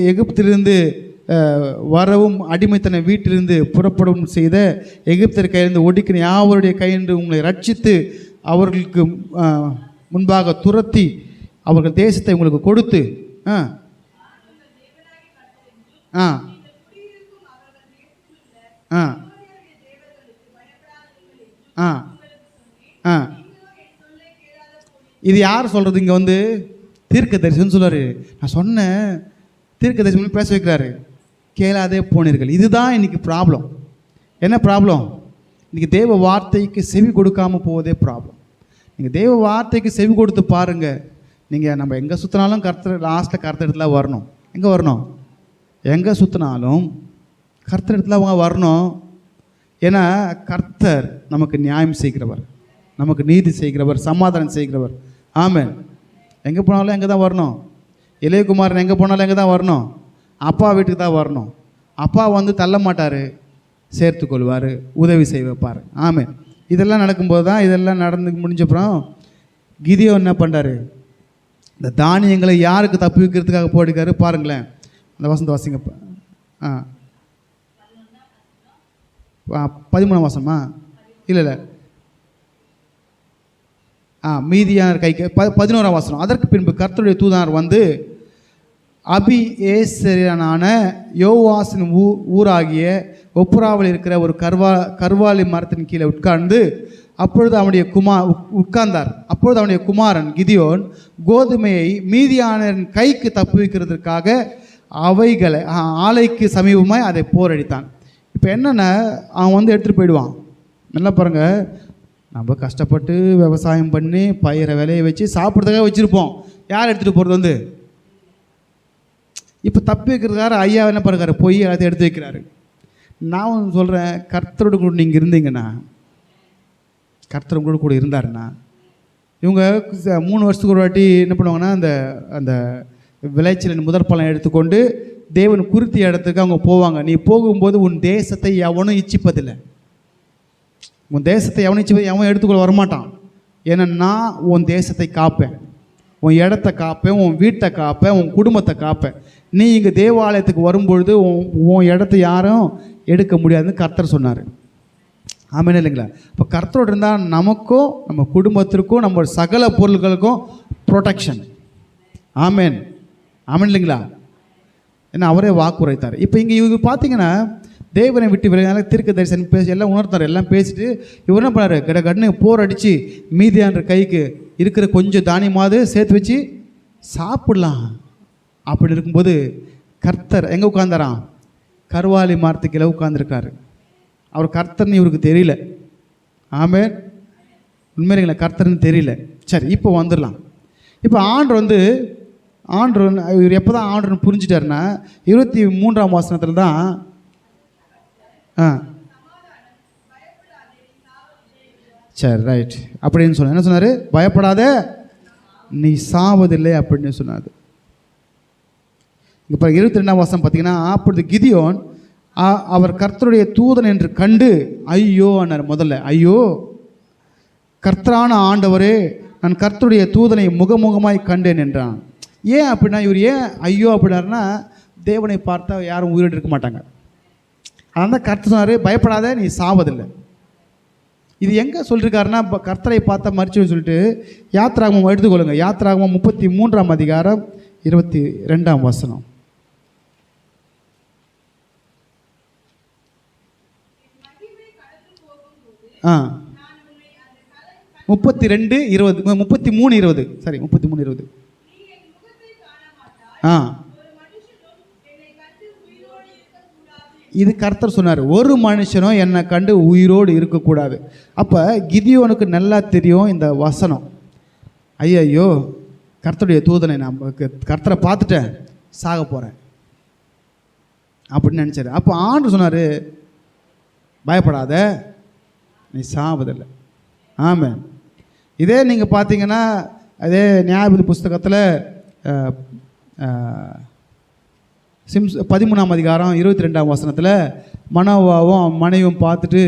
எகிப்திலிருந்து வரவும் அடிமைத்தன வீட்டிலிருந்து புறப்படவும் செய்த எகிப்தர் கையிலிருந்து ஒடுக்கின யாவருடைய கையிலிருந்து உங்களை ரட்சித்து அவர்களுக்கு முன்பாக துரத்தி அவர்கள் தேசத்தை உங்களுக்கு கொடுத்து இது யார் சொல்கிறது? இங்கே வந்து தீர்க்க தரிசனம் சொல்கிறாரு. நான் சொன்னேன், தீர்க்க தரிசனம் பேச வைக்கிறாரு. கேளாதே போனீர்கள். இதுதான் இன்றைக்கி ப்ராப்ளம். என்ன ப்ராப்ளம்? இன்றைக்கி தேவ வார்த்தைக்கு செவி கொடுக்காமல் போவதே ப்ராப்ளம். நீங்கள் தேவ வார்த்தைக்கு செவி கொடுத்து பாருங்கள். நீங்கள் நம்ம எங்கே சுற்றினாலும் கர்த்தர் லாஸ்ட்டில் கர்த்தர் இடத்துல வரணும். எங்கே வரணும்? எங்கே சுற்றினாலும் கர்த்தர் இடத்துல அவங்க வரணும். ஏன்னா கர்த்தர் நமக்கு நியாயம் செய்கிறவர், நமக்கு நீதி செய்கிறவர், சமாதானம் செய்கிறவர். ஆமென். எங்கே போனாலும் எங்கே தான் வரணும்? இளையகுமாரன் எங்கே போனாலும் எங்கே தான் வரணும்? அப்பா வீட்டுக்கு தான் வரணும். அப்பா வந்து தள்ள மாட்டார், சேர்த்து கொள்வார், உதவி செய்ய வைப்பார். ஆமென். இதெல்லாம் நடக்கும்போது தான், இதெல்லாம் நடந்து முடிஞ்சப்புறம் கிதியோன் என்ன பண்ணுறாரு? இந்த தானியங்களை யாருக்கு தப்பி வைக்கிறதுக்காக போடுக்காரு பாருங்களேன். அந்த வசந்த வாசிங்க. 13ஆம் வசனமா? இல்லை மீதியானர் கைக்கு 11ஆம் வசனம். அதற்கு பின்பு கர்த்தருடைய தூதனார் வந்து அபியேசரான யோவாசின் ஊராகிய ஒப்புராவில் இருக்கிற ஒரு கர்வாலி மரத்தின் கீழே உட்கார்ந்தார். அப்பொழுது அவனுடைய குமாரன் கிதியோன் கோதுமையை மீதியானரின் கைக்கு தப்புவிக்கிறதுக்காக அவைகளை ஆலைக்கு சமீபமாய் அதை போரடித்தான். இப்போ என்னென்ன, அவன் வந்து எடுத்துகிட்டு போயிடுவான். நல்லா பாருங்கள், நம்ம கஷ்டப்பட்டு விவசாயம் பண்ணி பயிரை விளைய வச்சு சாப்பிட்றதுக்காக வச்சுருப்போம். யார் எடுத்துகிட்டு போகிறது? வந்து இப்போ தப்பி வைக்கிறதுக்காக ஐயா என்ன பண்ணுறாரு? போய் எல்லாத்தையும் எடுத்து வைக்கிறாரு. நான் சொல்கிறேன், கர்த்தரோடு கூட நீங்கள் இருந்தீங்கன்னா, கர்த்தர் கூட இருந்தாருன்னா, இவங்க 3 வருஷத்துக்கு ஒரு வாட்டி என்ன பண்ணுவாங்கன்னா, அந்த விளைச்சலின் முதற்பலன் எடுத்துக்கொண்டு தேவன் குறித்த இடத்துக்கு அவங்க போவாங்க. நீ போகும்போது உன் தேசத்தை எவனும் இச்சிப்பதில்லை. உன் தேசத்தை எவனும் இச்சிப்பது எவன் எடுத்துக்கொள்ள வரமாட்டான். ஏன்னா நான் உன் தேசத்தை காப்பேன், உன் இடத்த காப்பேன், உன் வீட்டை காப்பேன், உன் குடும்பத்தை காப்பேன். நீ இங்கே தேவாலயத்துக்கு வரும்பொழுது உன் இடத்த யாரும் எடுக்க முடியாதுன்னு கர்த்தர் சொன்னார். ஆமென் இல்லைங்களா? இப்போ கர்த்தரோடு இருந்தால் நமக்கும் நம்ம குடும்பத்திற்கும் நம்ம சகல பொருள்களுக்கும் ப்ரொடெக்ஷன். ஆமென். ஆமென் இல்லைங்களா? ஏன்னா அவரே வாக்குரைத்தார். இப்போ இங்கே இவங்க பார்த்தீங்கன்னா தேவனை விட்டு விலகினால தீர்க்க தரிசனம் பேசி எல்லாம் உணர்த்தார். எல்லாம் பேசிட்டு இவர் என்ன பண்ணார், கடன்னு போர் அடித்து மீதியான்ற கைக்கு இருக்கிற கொஞ்சம் தானியமாவது சேர்த்து வச்சு சாப்பிடலாம் அப்படி இருக்கும்போது கர்த்தர் எங்கே உட்கார்ந்தாராம், கர்வாலி மரத்துக்கு கீழே உட்கார்ந்துருக்காரு. அவர் கர்த்தர்னு இவருக்கு தெரியல. ஆமென். உண்மையில கர்த்தர்னு தெரியல. சரி, இப்போ வந்துடலாம். இப்போ ஆண்டவர் இவர் எப்போ தான் ஆண்டர்னு புரிஞ்சிட்டாருன்னா 23ஆம் வசனத்தில் தான் சரி ரைட் அப்படின்னு சொன்னார். என்ன சொன்னார், பயப்படாத நீ சாவதில்லை அப்படின்னு சொன்னார். இப்போ 22ஆம் வசனம் பார்த்தீங்கன்னா, அப்பொழுது கிதியோன் அவர் கர்த்தருடைய தூதன் என்று கண்டு ஐயோ அன்னார். முதல்ல ஐயோ, கர்த்தரான ஆண்டவரே, நான் கர்த்தருடைய தூதனை முகமுகமாய் கண்டேன் என்றான். ஏன் அப்படின்னா, இவர் ஏன் ஐயோ அப்படின்னாருன்னா, தேவனை பார்த்தா யாரும் உயிரோடு இருக்க மாட்டாங்க. அதனால் கர்த்தர் சொன்னார், பயப்படாத நீ சாவதில்லை. இது எங்கே சொல்லியிருக்காருன்னா, கர்த்தரை பார்த்தா மறிச்சுன்னு சொல்லிட்டு யாத்திராகமம் எடுத்துக்கொள்ளுங்க. யாத்திராகமம் 33ஆம் அதிகாரம் 22ஆம் வசனம். 33:20 சரி 33:20. இது கர்த்தர் சொன்னார், ஒரு மனுஷனும் என்னை கண்டு உயிரோடு இருக்கக்கூடாது. அப்போ கிதியோனுக்கு நல்லா தெரியும் இந்த வசனம். ஐயோ, கர்த்தருடைய தூதனை நான் கர்த்தரை பார்த்துட்டேன், சாக போகிறேன் அப்படின்னு நினச்சாரு. அப்போ ஆண்டவர் சொன்னார், பயப்படாத நீ சாவதில்லை. ஆமாம். இதே நீங்கள் பார்த்தீங்கன்னா, அதே நியாயாதிபதி புஸ்தகத்தில் 13ஆம் அதிகாரம் 22ஆம் வசனத்தில் மனோவாவும் மனைவியும் பார்த்துட்டு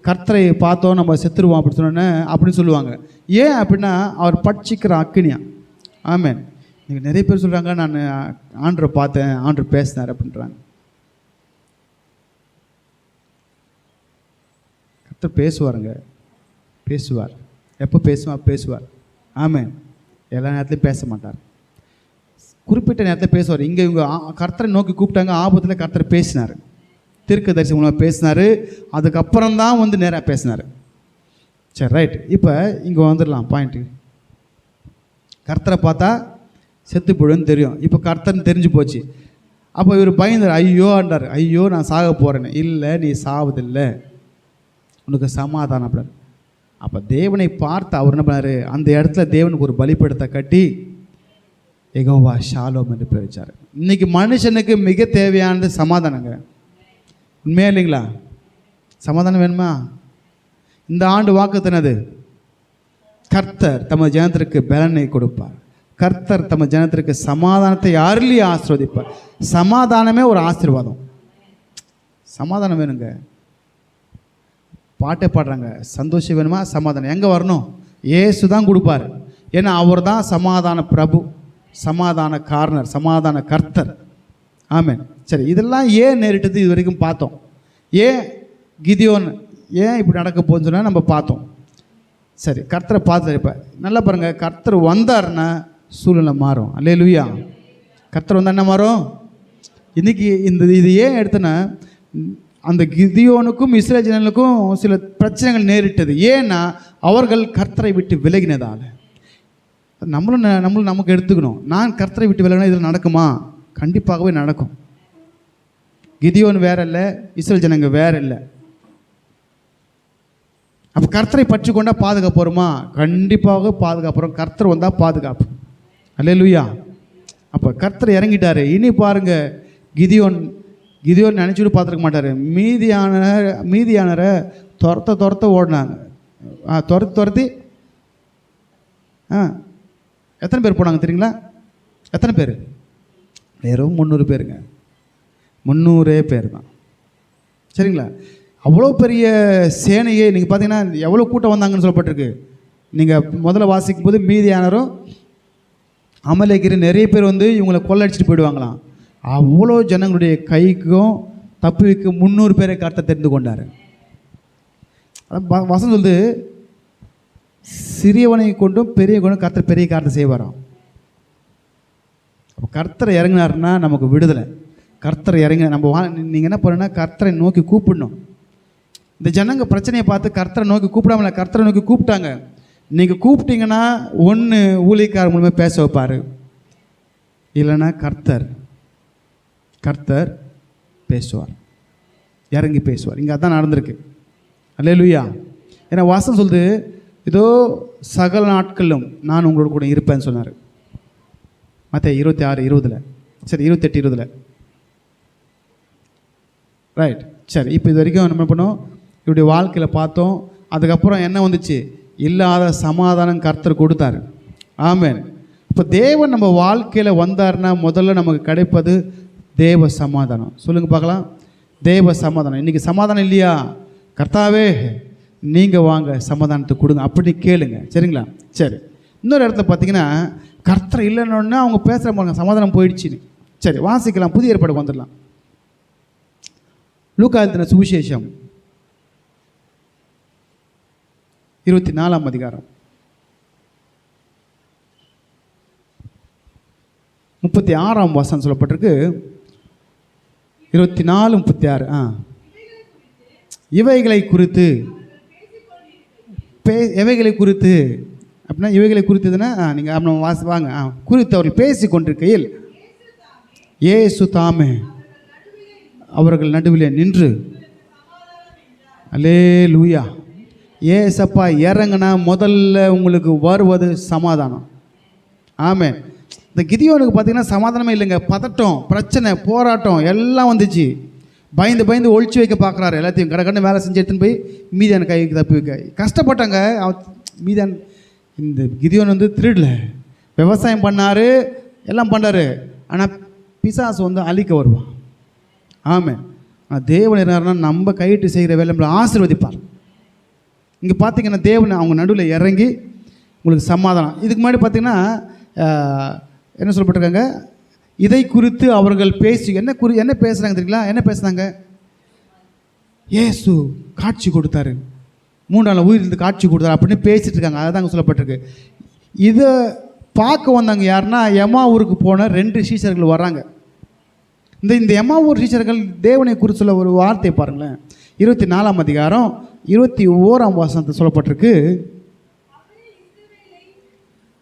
கர்த்தரை பார்த்தோம் நம்ம செத்துருவோம் அப்படி சொன்னோன்னே அப்படின்னு சொல்லுவாங்க. ஏன் அப்படின்னா, அவர் பட்சிக்கிற அக்கினியா. ஆமாம். நீங்கள் நிறைய பேர் சொல்கிறாங்க, நான் ஆண்டரை பார்த்தேன், ஆண்டர் பேசினார் அப்படின்றாங்க. கர்த்தர் பேசுவாருங்க, பேசுவார். எப்போ பேசுவார். ஆமாம். எல்லா நேரத்துலையும் பேச மாட்டார், குறிப்பிட்ட நேரத்தில் பேசுவார். இங்கே இவங்க கர்த்தரை நோக்கி கூப்பிட்டாங்க, ஆபத்தில் கர்த்தர் பேசினார், தீர்க்க தரிசனம் மூலமாக பேசினார். அதுக்கப்புறம் தான் வந்து நேராக பேசினார். சரி ரைட். இப்போ இங்கே வந்துடலாம் பாயிண்ட்டு. கர்த்தரை பார்த்தா செத்து போடுன்னு தெரியும். இப்போ கர்த்தர்னு தெரிஞ்சு போச்சு. அப்போ இவர் பயந்தார், ஐயோன்றார். ஐயோ நான் சாக போகிறேன்னு. இல்லை, நீ சாவதில்லை, உனக்கு சமாதானம் அப்படின். அப்போ தேவனை பார்த்து அவர் என்ன பண்ணார், அந்த இடத்துல தேவனுக்கு ஒரு பலிபீடத்தை கட்டி யெகோவா ஷாலோம் என்று பேர் வச்சார். இன்றைக்கி மனுஷனுக்கு மிக தேவையானது சமாதானங்க. உண்மையா இல்லைங்களா? சமாதானம் வேணுமா? இந்த ஆண்டு வாக்குத்தனது, கர்த்தர் தமது ஜனத்திற்கு பலனை கொடுப்பார். கர்த்தர் தமது ஜனத்திற்கு சமாதானத்தை அருளி ஆசீர்வதிப்பார். சமாதானமே ஒரு ஆசீர்வாதம். சமாதானம் வேணுங்க. பாட்டே பாடுறாங்க, சந்தோஷம் வேணுமா, சமாதானம் எங்கே வரணும்? இயேசு தான் கொடுப்பார். ஏன்னா அவர் தான் சமாதான பிரபு, சமாதான காரணர், சமாதான கர்த்தர். ஆமென். சரி, இதெல்லாம் ஏன் நேரிட்டது இது வரைக்கும் பார்த்தோம். ஏன் கிதியோன் ஏன் இப்படி நடக்க போகுதுன்னு சொன்னால் நம்ம பார்த்தோம். சரி, கர்த்தரை பார்த்து இப்போ நல்லா பாருங்கள். கர்த்தர் வந்தார்னா சூழ்நிலை மாறும். அல்லேலூயா. கர்த்தர் வந்தால் என்ன மாறும்? இன்றைக்கி இது ஏன் எடுத்தோன்னா, அந்த கிதியோனுக்கும் இஸ்ரேல் ஜனங்களுக்கும் சில பிரச்சனைகள் நேரிட்டது. ஏன்னா அவர்கள் கர்த்தரை விட்டு விலகினதால். நம்மளும் நமக்கு எடுத்துக்கணும். நான் கர்த்தரை விட்டு விலகினா இதில் நடக்குமா? கண்டிப்பாகவே நடக்கும். கிதியோன் வேற இல்லை, இஸ்ரேல் ஜனங்க வேற இல்லை. அப்போ கர்த்தரை பற்றி கொண்டா பாதுகாப்பு வருமா? கண்டிப்பாக பாதுகாப்புறோம். கர்த்தர் வந்தால் பாதுகாப்பு. அல்லேலூயா. அப்போ கர்த்தர் இறங்கிட்டாரு. இனி பாருங்க, கிதியோன் நினச்சிட்டு பார்த்துருக்க மாட்டார். மீதியானரை துரத்த ஓடினாங்க. துரத்தி எத்தனை பேர் போனாங்க தெரியுங்களா? எத்தனை பேர்? வெறும் 300 பேருங்க. 300 பேர் தான். சரிங்களா? அவ்வளோ பெரிய சேனையே நீங்கள் பார்த்தீங்கன்னா எவ்வளோ கூட்டம் வந்தாங்கன்னு சொல்லப்பட்டிருக்கு. நீங்கள் முதல்ல வாசிக்கும் போது மீதியானரும் அமலேக்கிற நிறைய பேர் வந்து இவங்களை கொள்ளடிச்சிட்டு போயிடுவாங்களாம். அவ்வளோ ஜனங்களுடைய கைக்கும் தப்பி வைக்க 300 பேரை கர்த்தர் தெரிந்து கொண்டார். வசனம் வந்து சிறியவனை கொண்டும் பெரிய கொண்டும் கர்த்தர் பெரிய காரியத்தை செய்வாராம். அப்போ கர்த்தர் இறங்கினார்னா நமக்கு விடுதலை. கர்த்தரை இறங்கி நம்ம நீங்கள் என்ன பண்ணணும்னா கர்த்தரை நோக்கி கூப்பிடணும். இந்த ஜனங்க பிரச்சனையை பார்த்து கர்த்தரை நோக்கி கூப்பிடாமல கர்த்தரை நோக்கி கூப்பிட்டாங்க. நீங்கள் கூப்பிட்டீங்கன்னா ஒன்று ஊழியக்காரர் மூலமாக பேச வைப்பார், இல்லைன்னா கர்த்தர் பேசுவார், இறங்கி பேசுவார். இங்கே அதான் நடந்திருக்கு. அல்லேலூயா. ஏன்னா வாசம் சொல்லுது, இதோ சகல நாட்களும் நான் உங்களோட கூட இருப்பேன்னு சொன்னார். மத்தேயு 26:20, சரி 28:20. ரைட், சரி. இப்போ இது வரைக்கும் நம்ம பண்ணோம், இப்படி வாழ்க்கையில் பார்த்தோம். அதுக்கப்புறம் என்ன வந்துச்சு? இல்லாத சமாதானம் கர்த்தர் கொடுத்தாரு. ஆமென். இப்போ தேவன் நம்ம வாழ்க்கையில் வந்தார்னா முதல்ல நமக்கு கிடைப்பது தேவ சமாதானம். சொல்லுங்கள் பார்க்கலாம், தேவ சமாதானம். இன்றைக்கி சமாதானம் இல்லையா? கர்த்தாவே நீங்கள் வாங்க சமாதானத்தை கொடுங்க அப்படி கேளுங்க. சரிங்களா? சரி. இன்னொரு இடத்துல பார்த்தீங்கன்னா கர்த்தர் இல்லைன்னு அவங்க பேசுகிற பாருங்க, சமாதானம் போயிடுச்சுன்னு. சரி, வாசிக்கலாம். புதிய ஏற்பாடுக்கு வந்துடலாம். லூக்கா எழுதின சுவிசேஷம் 24ஆம் அதிகாரம் 36ஆம் வசனம் சொல்லப்பட்டிருக்கு. 24:36. இவைகளை குறித்து எவைகளை குறித்து அப்படின்னா இவைகளை குறித்ததுன்னா நீங்கள் நம்ம வாங்க. குறித்து அவர்கள் பேசி கொண்டிருக்கையில் இயேசு தாமே அவர்கள் நடுவிலே நின்று, அல்லேலூயா, ஏசப்பா இறங்குனா முதல்ல உங்களுக்கு வருவது சமாதானம். ஆமென். இந்த கிதியோனுக்கு பார்த்தீங்கன்னா சமாதானமே இல்லைங்க. பதட்டம், பிரச்சனை, போராட்டம் எல்லாம் வந்துச்சு. பயந்து ஒழிச்சு வைக்க பார்க்குறாரு. எல்லாத்தையும் கடை வேலை செஞ்சு எடுத்துன்னு போய் மீதியான கைக்கு தப்பி வைக்க கஷ்டப்பட்டாங்க. மீதியான இந்த கிதியோன் திருடல, விவசாயம் பண்ணார், எல்லாம் பண்ணார். ஆனால் பிசாசு அழிக்க வருவான். ஆமென். தேவன் என்ன நம்ம கையிட்டு செய்கிற வேலை நம்மளை ஆசீர்வதிப்பார். இங்கே பார்த்தீங்கன்னா தேவன் அவங்க நடுவில் இறங்கி உங்களுக்கு சமாதானம். இதுக்கு முன்னாடி பார்த்தீங்கன்னா என்ன சொல்லப்பட்டிருக்காங்க? இதை குறித்து அவர்கள் பேசி என்ன பேசுகிறாங்க தெரியுங்களா? என்ன பேசுனாங்க? இயேசு காட்சி கொடுத்தாரு, 3 நாள் உயிரிலிருந்து காட்சி கொடுத்தாரு அப்படின்னு பேசிட்டு இருக்காங்க. அதுதான் அங்கே சொல்லப்பட்டிருக்கு. இதை பார்க்க வந்தாங்க யாருன்னா, எம்மாவூருக்கு போன 2 சீஷர்கள் வர்றாங்க. இந்த எம்மாவூர் சீஷர்கள் தேவனை குறித்து சொல்ல ஒரு வார்த்தை பாருங்களேன். 24ஆம் அதிகாரம் 21ஆம் வசனத்தில் சொல்லப்பட்டிருக்கு,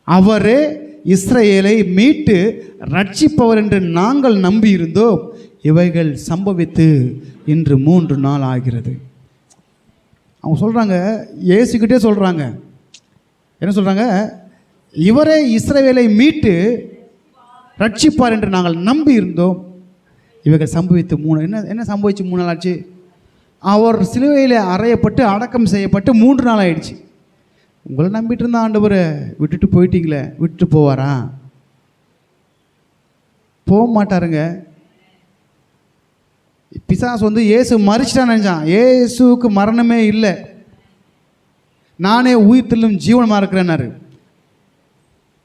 அவரே இஸ்ரவேலை மீட்டு ரட்சிப்பவர் என்று நாங்கள் நம்பி இருந்தோம், இவைகள் சம்பவித்து இன்று 3 நாள் ஆகிறது. அவங்க சொல்கிறாங்க, இயேசுக்கிட்டே சொல்கிறாங்க. என்ன சொல்கிறாங்க? இவரே இஸ்ரவேலை மீட்டு ரட்சிப்பார் என்று நாங்கள் நம்பி இருந்தோம், இவைகள் சம்பவித்து என்ன சம்பவிச்சு 3 நாள் ஆச்சு? அவர் சிலுவையில் அறையப்பட்டு அடக்கம் செய்யப்பட்டு 3 நாள் ஆயிடுச்சு. உங்களை நம்பிட்டு இருந்த ஆண்டவரை விட்டுட்டு போயிட்டீங்களே, விட்டுட்டு போவாரா? போக மாட்டாருங்க. பிசாசு இயேசு மறிச்சிட்டான்னு நினைச்சான். இயேசுக்கு மரணமே இல்லை, நானே உயிர்த்தெல்லும் ஜீவனமாக இருக்கிறேன்னாரு.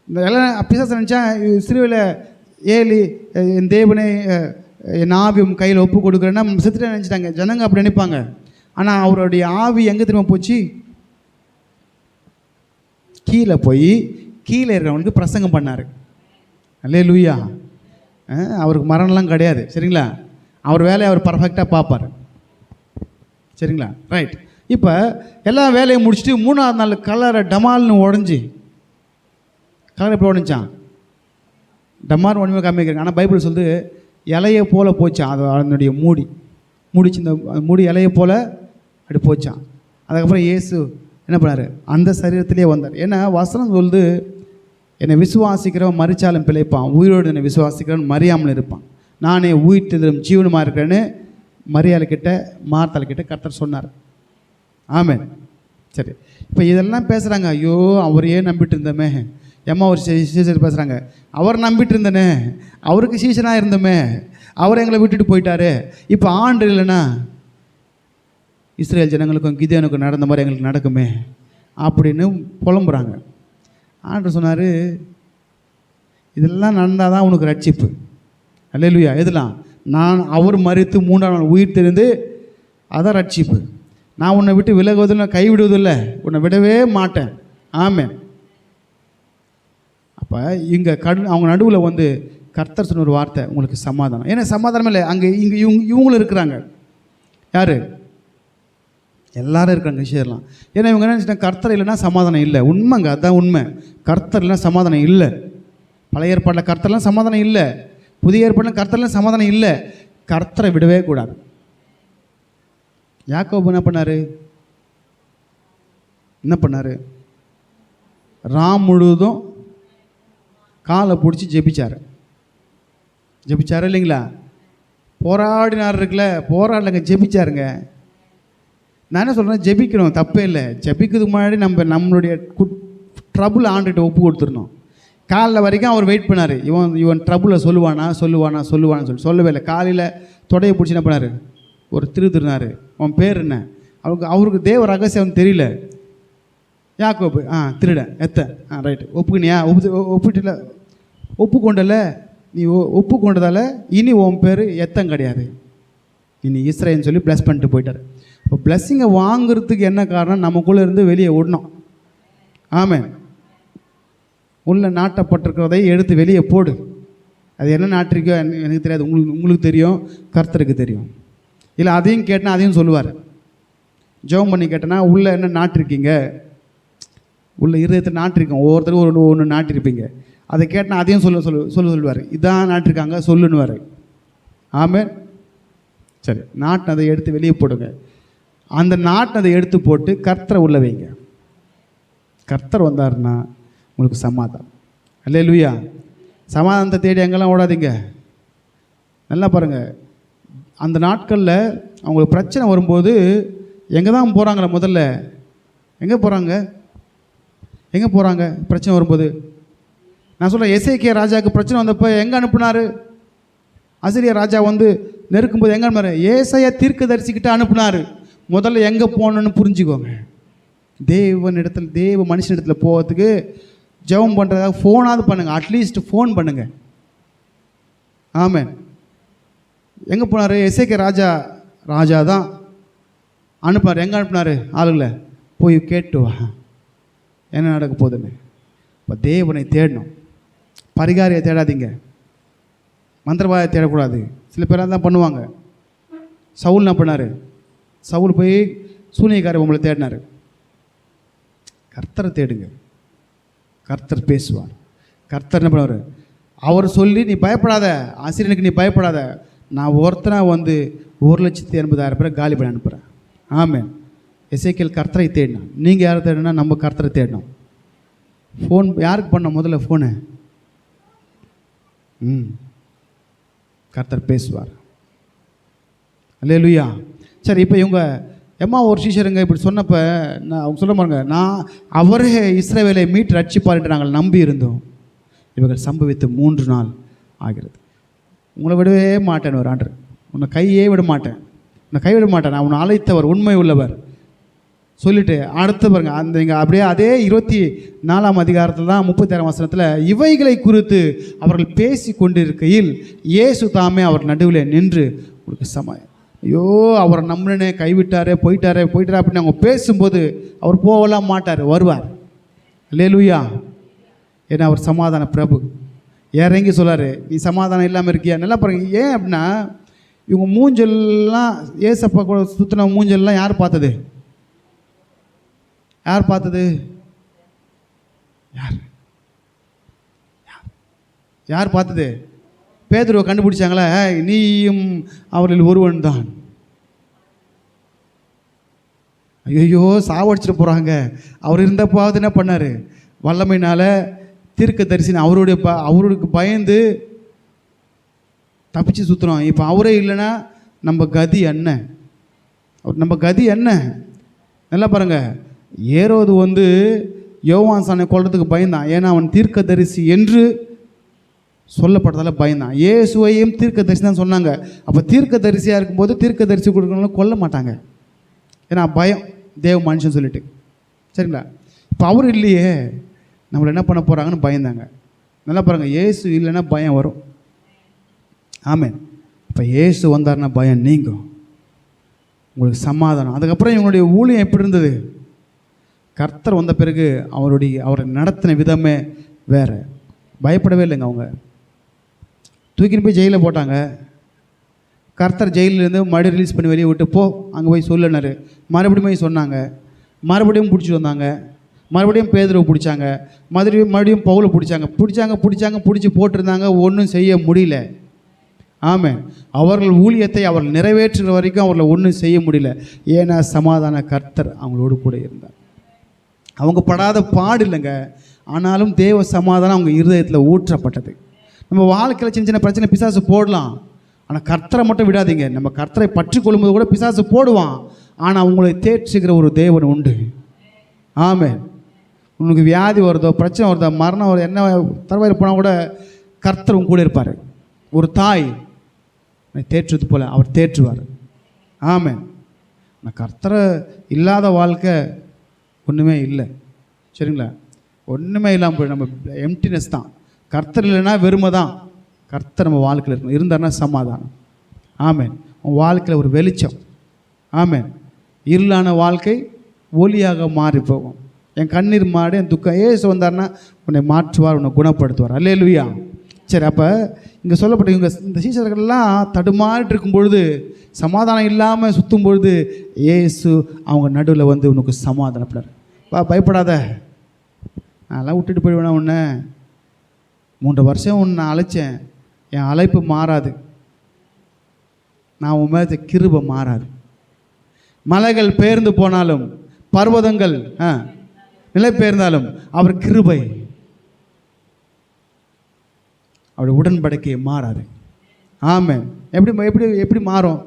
இந்த எல்லாம் பிசாசு நினச்சா சிலுவையில் ஏலி என் தேவனே என் ஆவியும் கையில் ஒப்பு கொடுக்குறேன்னா செத்துட்டு நினச்சிட்டாங்க ஜனங்க. அப்படி நினைப்பாங்க. ஆனால் அவருடைய ஆவி எங்கே திரும்ப போச்சு? கீழே போய் கீழே இருக்கிறவனுக்கு பிரசங்கம் பண்ணார். அல்லேலூயா. அவருக்கு மரணம்லாம் கிடையாது. சரிங்களா? அவர் வேலையை அவர் பர்ஃபெக்டாக பார்ப்பார். சரிங்களா? ரைட். இப்போ எல்லா வேலையும் முடிச்சுட்டு 3ஆவது நாள் கலரை டமால்னு உடஞ்சி, கலர் எப்படி உடஞ்சான்? டமால் ஒன்றுமே காமிக்கிறாங்க. ஆனால் பைபிள் சொல்லுது இலையை போல் போச்சான். அது அதனுடைய மூடிச்சு, இந்த மூடி இலையை போல் அப்படி போச்சான். அதுக்கப்புறம் இயேசு என்ன பண்ணார்? அந்த சரீரத்திலே வந்தார். ஏன்னா வசனம் சொல்லுது, என்னை விசுவாசிக்கிறவன் மரிச்சாலும் பிழைப்பான், உயிரோடு என்னை விசுவாசிக்கிறவன் மறியாமல் இருப்பான், நானே உயிர்த்தெழும் ஜீவனுமாக இருக்கிறேன்னு மரியாதைக்கிட்ட மார்த்தாள்கிட்ட கர்த்தர் சொன்னார். ஆமென். சரி, இப்போ இதெல்லாம் பேசுகிறாங்க. ஐயோ அவரையே நம்பிட்டு இருந்தோமே, ஏம்மா ஒரு சீசர் பேசுகிறாங்க, அவர் நம்பிட்டு இருந்தனே, அவருக்கு சீசனாக இருந்தோமே, அவர் எங்களை விட்டுட்டு போயிட்டாரு, இப்போ ஆண்டு இல்லைன்னா இஸ்ரேல் ஜனங்களுக்கும் கிதியோனுக்கும் நடந்த மாதிரி எங்களுக்கு நடக்குமே அப்படின்னு புலம்புறாங்க. ஆண்டவர் சொன்னார், இதெல்லாம் நடந்தால் தான் உனக்கு ரட்சிப்பு. அல்லேலூயா. எதெல்லாம்? நான் அவர் மரித்து 3ஆம் நாள் உயிர் தெரிந்து அதான் ரட்சிப்பு. நான் உன்னை விட்டு விலகுவதில்லை, கைவிடுவதில்லை, உன்னை விடவே மாட்டேன். ஆமென். அப்போ இங்கே அவங்க நடுவில் கர்த்தர் சொன்ன ஒரு வார்த்தை, உங்களுக்கு சமாதானம். ஏன்னா சமாதானம் இல்லை, அங்கே இவங்களும் இருக்கிறாங்க. யார்? எல்லாரும் இருக்கிறாங்க விஷயம்லாம். ஏன்னா இவங்க என்ன நினச்சிட்டாங்க, கர்த்தர் இல்லைன்னா சமாதானம் இல்லை. உண்மைங்க, அதுதான் உண்மை. கர்த்தர் இல்லைன்னா சமாதானம் இல்லை. பழைய ஏற்பாட்டில் கர்த்தர்லாம் சமாதானம் இல்லை, புதிய ஏற்பாட்டில் கர்த்தர்லாம் சமாதானம் இல்லை. கர்த்தரை விடவே கூடாது. யாக்கோபு என்ன பண்ணார்? ராம் முழுவதும் காலை பிடிச்சி ஜெபிச்சாரு இல்லைங்களா? போராடினார் இருக்குல்ல, போராடலைங்க, ஜெபிச்சாருங்க. நான் என்ன சொல்கிறேன், ஜெபிக்கணும், தப்பே இல்லை. ஜெபிக்கிறதுக்கு முன்னாடி நம்மளுடைய ட்ரபுள் ஆண்டுகிட்ட ஒப்பு கொடுத்துடணும். காலைல வரைக்கும் அவர் வெயிட் பண்ணார், இவன் ட்ரபுளை சொல்லுவானா சொல்லவே இல்லை. காலையில் தொடையை பிடிச்சி என்ன பண்ணார், ஒரு திருநார். அவன் பேர் என்ன? அவருக்கு தேவ ரகசியம் தெரியல. யாக்கோபு, திருடன், ரைட்டு, ஒப்புக்கினியா? ஒப்புக்கிட்டல, ஒப்புக்கொண்டல, நீ ஒப்புக்கொண்டதால் இனி உன் பேர் கிடையாது, இனி இஸ்ரேல்னு சொல்லி ப்ளஸ் பண்ணிட்டு போயிட்டார். இப்போ ப்ளஸ்ஸிங்கை வாங்குறதுக்கு என்ன காரணம்? நமக்குள்ளே இருந்து வெளியே விடணும். ஆமென். உள்ள நாட்டப்பட்டிருக்கிறதை எடுத்து வெளியே போடு. அது என்ன நாட்டிருக்கோ எனக்கு தெரியாது, உங்களுக்கு தெரியும், கர்த்தருக்கு தெரியும். இல்லை அதையும் கேட்டால் அதையும் சொல்லுவார். ஜெபம் பண்ணி கேட்டேன்னா உள்ளே என்ன நாட்டிருக்கீங்க, உள்ள இருதயத்தை நாட்டிருக்கோம், ஒவ்வொருத்தருக்கும் ஒன்று நாட்டிருப்பீங்க. அதை கேட்டால் அதையும் சொல்லுவார். இதான் நாட்டிருக்காங்க சொல்லுன்னுவார். ஆமென். சரி, நாட்டினதை எடுத்து வெளியே போடுங்க. அந்த நாட்டினதை எடுத்து போட்டு கர்த்தரை உள்ள வைங்க. கர்த்தர் வந்தாருன்னா உங்களுக்கு சமாதானம். அல்லேலூயா. சமாதானத்தை தேடி எங்கெல்லாம் ஓடாதீங்க. நல்லா பாருங்கள், அந்த நாட்களில் அவங்களுக்கு பிரச்சனை வரும்போது எங்கே தான் போகிறாங்களே? முதல்ல எங்கே போகிறாங்க பிரச்சனை வரும்போது? நான் சொல்கிறேன், எசேக்கியா ராஜாவுக்கு பிரச்சனை வந்தப்போ எங்கே அனுப்புனார்? அசிரியா ராஜா வந்து நெருக்கும்போது எங்கே அனுப்புனார்? ஏசாயா தீர்க்கதரிசிக்கிட்ட அனுப்புனார். முதல்ல எங்கே போகணுன்னு புரிஞ்சுக்கோங்க. தேவ மனுஷனிடத்தில் போகிறதுக்கு ஜெபம் பண்ணுறதாக ஃபோனாவது பண்ணுங்கள், அட்லீஸ்ட் ஃபோன் பண்ணுங்கள். ஆமென். எங்கே போனார்? எசேக்கியா ராஜா தான் அனுப்புனார். எங்கே அனுப்புனார்? ஆளுங்களை போய் கேட்டு வா என்ன நடக்க போகுதுன்னு. இப்போ தேவனை தேடணும். பரிகாரியை தேடாதீங்க, மந்திரவாதியை தேடக்கூடாது. சில பேராக தான் பண்ணுவாங்க. சவுல் என்ன பண்ணார்? சவுல் போய் சூனியக்கார பொம்பளை தேடினார். கர்த்தரை தேடுங்க, கர்த்தர் பேசுவார். கர்த்தர் என்ன பண்ணுவார்? அவர் சொல்லி நீ பயப்படாத, ஆசிரியனுக்கு நீ பயப்படாத, நான் ஒருத்தனா வந்து 1,80,000 பேரை காலி பண்ணி அனுப்புகிறேன். ஆமென். எசேக்கியேல் கர்த்தரை தேடினான். நீங்கள் யாரை தேடணும்னா நம்ம கர்த்தரை தேடணும். ஃபோன் யாருக்கு பண்ணோம்? முதல்ல ஃபோனு. கர்த்தர் பேசுவார். அல்லேலூயா. சரி, இப்போ இவங்க ஒரு சீஷருங்க இப்படி சொன்னப்போ அவங்க சொல்ல பாருங்க, அவரே இஸ்ரவேலை மீட்டு ரட்சிப்பார்ட்டு நாங்கள் நம்பி இருந்தோம். இவர்கள் சம்பவித்து 3 நாள் ஆகிறது. உங்களை விடவே மாட்டேன் ஒரு ஆண்டு, உன்னை கையே விட மாட்டேன், நான் உன்னை அழைத்தவர் உண்மை உள்ளவர் சொல்லிட்டு அடுத்து பாருங்க, அந்த இங்கே அப்படியே அதே 24ஆம் அதிகாரத்தில் தான் 36ஆம் வசனத்தில் இவைகளை குறித்து அவர்கள் பேசி கொண்டிருக்கையில் இயேசு தாமே அவர் நடுவில் நின்று உங்களுக்கு ஐயோ அவரை நம்பினே கைவிட்டாரே போயிட்டாரே அப்படின்னு அவங்க பேசும்போது அவர் போகலாம் மாட்டார், வருவார். அல்லேலூயா. ஏன்னா அவர் சமாதான பிரபு. இறங்கி சொல்லார், நீ சமாதானம் இல்லாமல் இருக்கியா? நல்லா பாருங்க. ஏன் அப்படின்னா இவங்க மூஞ்செல்லாம் ஏசப்பா கூட சுற்றின மூஞ்செல்லாம் யார் பார்த்தது? யார் பார்த்தது? பேதுருவை கண்டுபிடிச்சாங்களே, நீயும் அவர்கள் ஒருவன் தான். ஐயோ சாவடிச்சிட்டு போகிறாங்க. அவர் இருந்தப்பாவது என்ன பண்ணார்? வல்லமையினால் தீர்க்க தரிசனம் அவருக்கு பயந்து தப்பிச்சு சுற்றுறோம். இப்போ அவரே இல்லைன்னா நம்ம கதி என்ன? நல்லா பாருங்கள், ஏரோது வந்து யோவான் சானை கொல்றதுக்கு பயந்தான். ஏன்னா அவன் தீர்க்க தரிசி என்று சொல்லப்பட்டதால் பயந்தான். இயேசுவையும் தீர்க்க தரிசி தான் சொன்னாங்க. அப்போ தீர்க்க தரிசியாக இருக்கும்போது தீர்க்க தரிசி கொடுக்கணும்னு கொல்ல மாட்டாங்க. ஏன்னா பயம், தேவ மனுஷன் சொல்லிட்டு. சரிங்களா? இப்போ அவர் இல்லையே, நம்மளை என்ன பண்ண போகிறாங்கன்னு பயந்தாங்க. நல்லா பாருங்கள், இயேசு இல்லைன்னா பயம் வரும். ஆமென். இப்போ இயேசு வந்தார்னா பயம் நீங்கும், உங்களுக்கு சமாதானம். அதுக்கப்புறம் இவங்களுடைய ஊழியம் எப்படி இருந்தது? கர்த்தர் வந்த பிறகு அவரை நடத்தின விதமே வேறு. பயப்படவே இல்லைங்க அவங்க. தூக்கின்னு போய் ஜெயிலில் போட்டாங்க. கர்த்தர் ஜெயிலேருந்து மறுபடியும் ரிலீஸ் பண்ணி வெளியே விட்டு போ அங்கே போய் சொல்லுனாரு. மறுபடியும் போய் சொன்னாங்க. மறுபடியும் பிடிச்சிட்டு வந்தாங்க. மறுபடியும் பேதுருவை பிடிச்சாங்க. மறுபடியும் பவுலை பிடிச்சி போட்டிருந்தாங்க. ஒன்றும் செய்ய முடியல. ஆமென். அவர்கள் ஊழியத்தை அவர்கள் நிறைவேற்றுகிற வரைக்கும் அவர்களை ஒன்றும் செய்ய முடியல. ஏன்னா சமாதான கர்த்தர் அவங்களோடு கூட இருந்தார். அவங்க படாத பாடு இல்லைங்க. ஆனாலும் தேவ சமாதானம் அவங்க இருதயத்தில் ஊற்றப்பட்டது. நம்ம வாழ்க்கையில் சின்ன சின்ன பிரச்சனை பிசாசு போடலாம். ஆனால் கர்த்தரை மட்டும் விடாதீங்க. நம்ம கர்த்தரை பற்றி கொள்ளும்போது கூட பிசாசு போடுவான். ஆனால் உங்களை தேற்றுகிற ஒரு தேவன் உண்டு. ஆமென். உனக்கு வியாதி வருதோ, பிரச்சனை வருதோ, மரணம் வருதோ, என்ன தரவாயில் போனால் கூட கர்த்தர் உங்க கூட இருப்பார். ஒரு தாய் தேற்றுவது போல் அவர் தேற்றுவார். ஆமென். நான் கர்த்தரை இல்லாத வாழ்க்கை ஒன்றுமே இல்லை. சரிங்களா? ஒன்றுமே இல்லாமல் போய் நம்ம எம்டினஸ் தான். கர்த்தர் இல்லைன்னா வெறுமை தான். கர்த்தர் நம்ம வாழ்க்கையில் இருக்கணும். இருந்தார்னா சமாதானம். ஆமென். உன் வாழ்க்கையில் ஒரு வெளிச்சம். ஆமென். இருளான வாழ்க்கை ஒளியாக மாறி போகும். என் கண்ணீர் மாடு என் துக்கம் ஏசு வந்தார்னா உன்னை மாற்றுவார், உன்னை குணப்படுத்துவார். அல்லேலூயா. சரி, அப்போ இங்கே சொல்லப்பட்ட இவங்க இந்த சீசர்கள்லாம் தடுமாறிட்டு இருக்கும் பொழுது, சமாதானம் இல்லாமல் சுற்றும் பொழுது ஏசு அவங்க நடுவில் வந்து உனக்கு சமாதானப்படார். பயப்படாத, நான்லாம் விட்டுட்டு போயிடுவேனா உன்னை? 3 வருஷம் உன்னை அழைச்சேன். என் அழைப்பு மாறாது. நான் உன் மேலே கிருபை மாறாது. மலைகள் பெயர்ந்து போனாலும், பர்வதங்கள் நிலை பெயர்ந்தாலும் அவர் கிருபை, அவருடைய உடன்படிக்கை மாறாது. ஆமென். எப்படி மாறும்?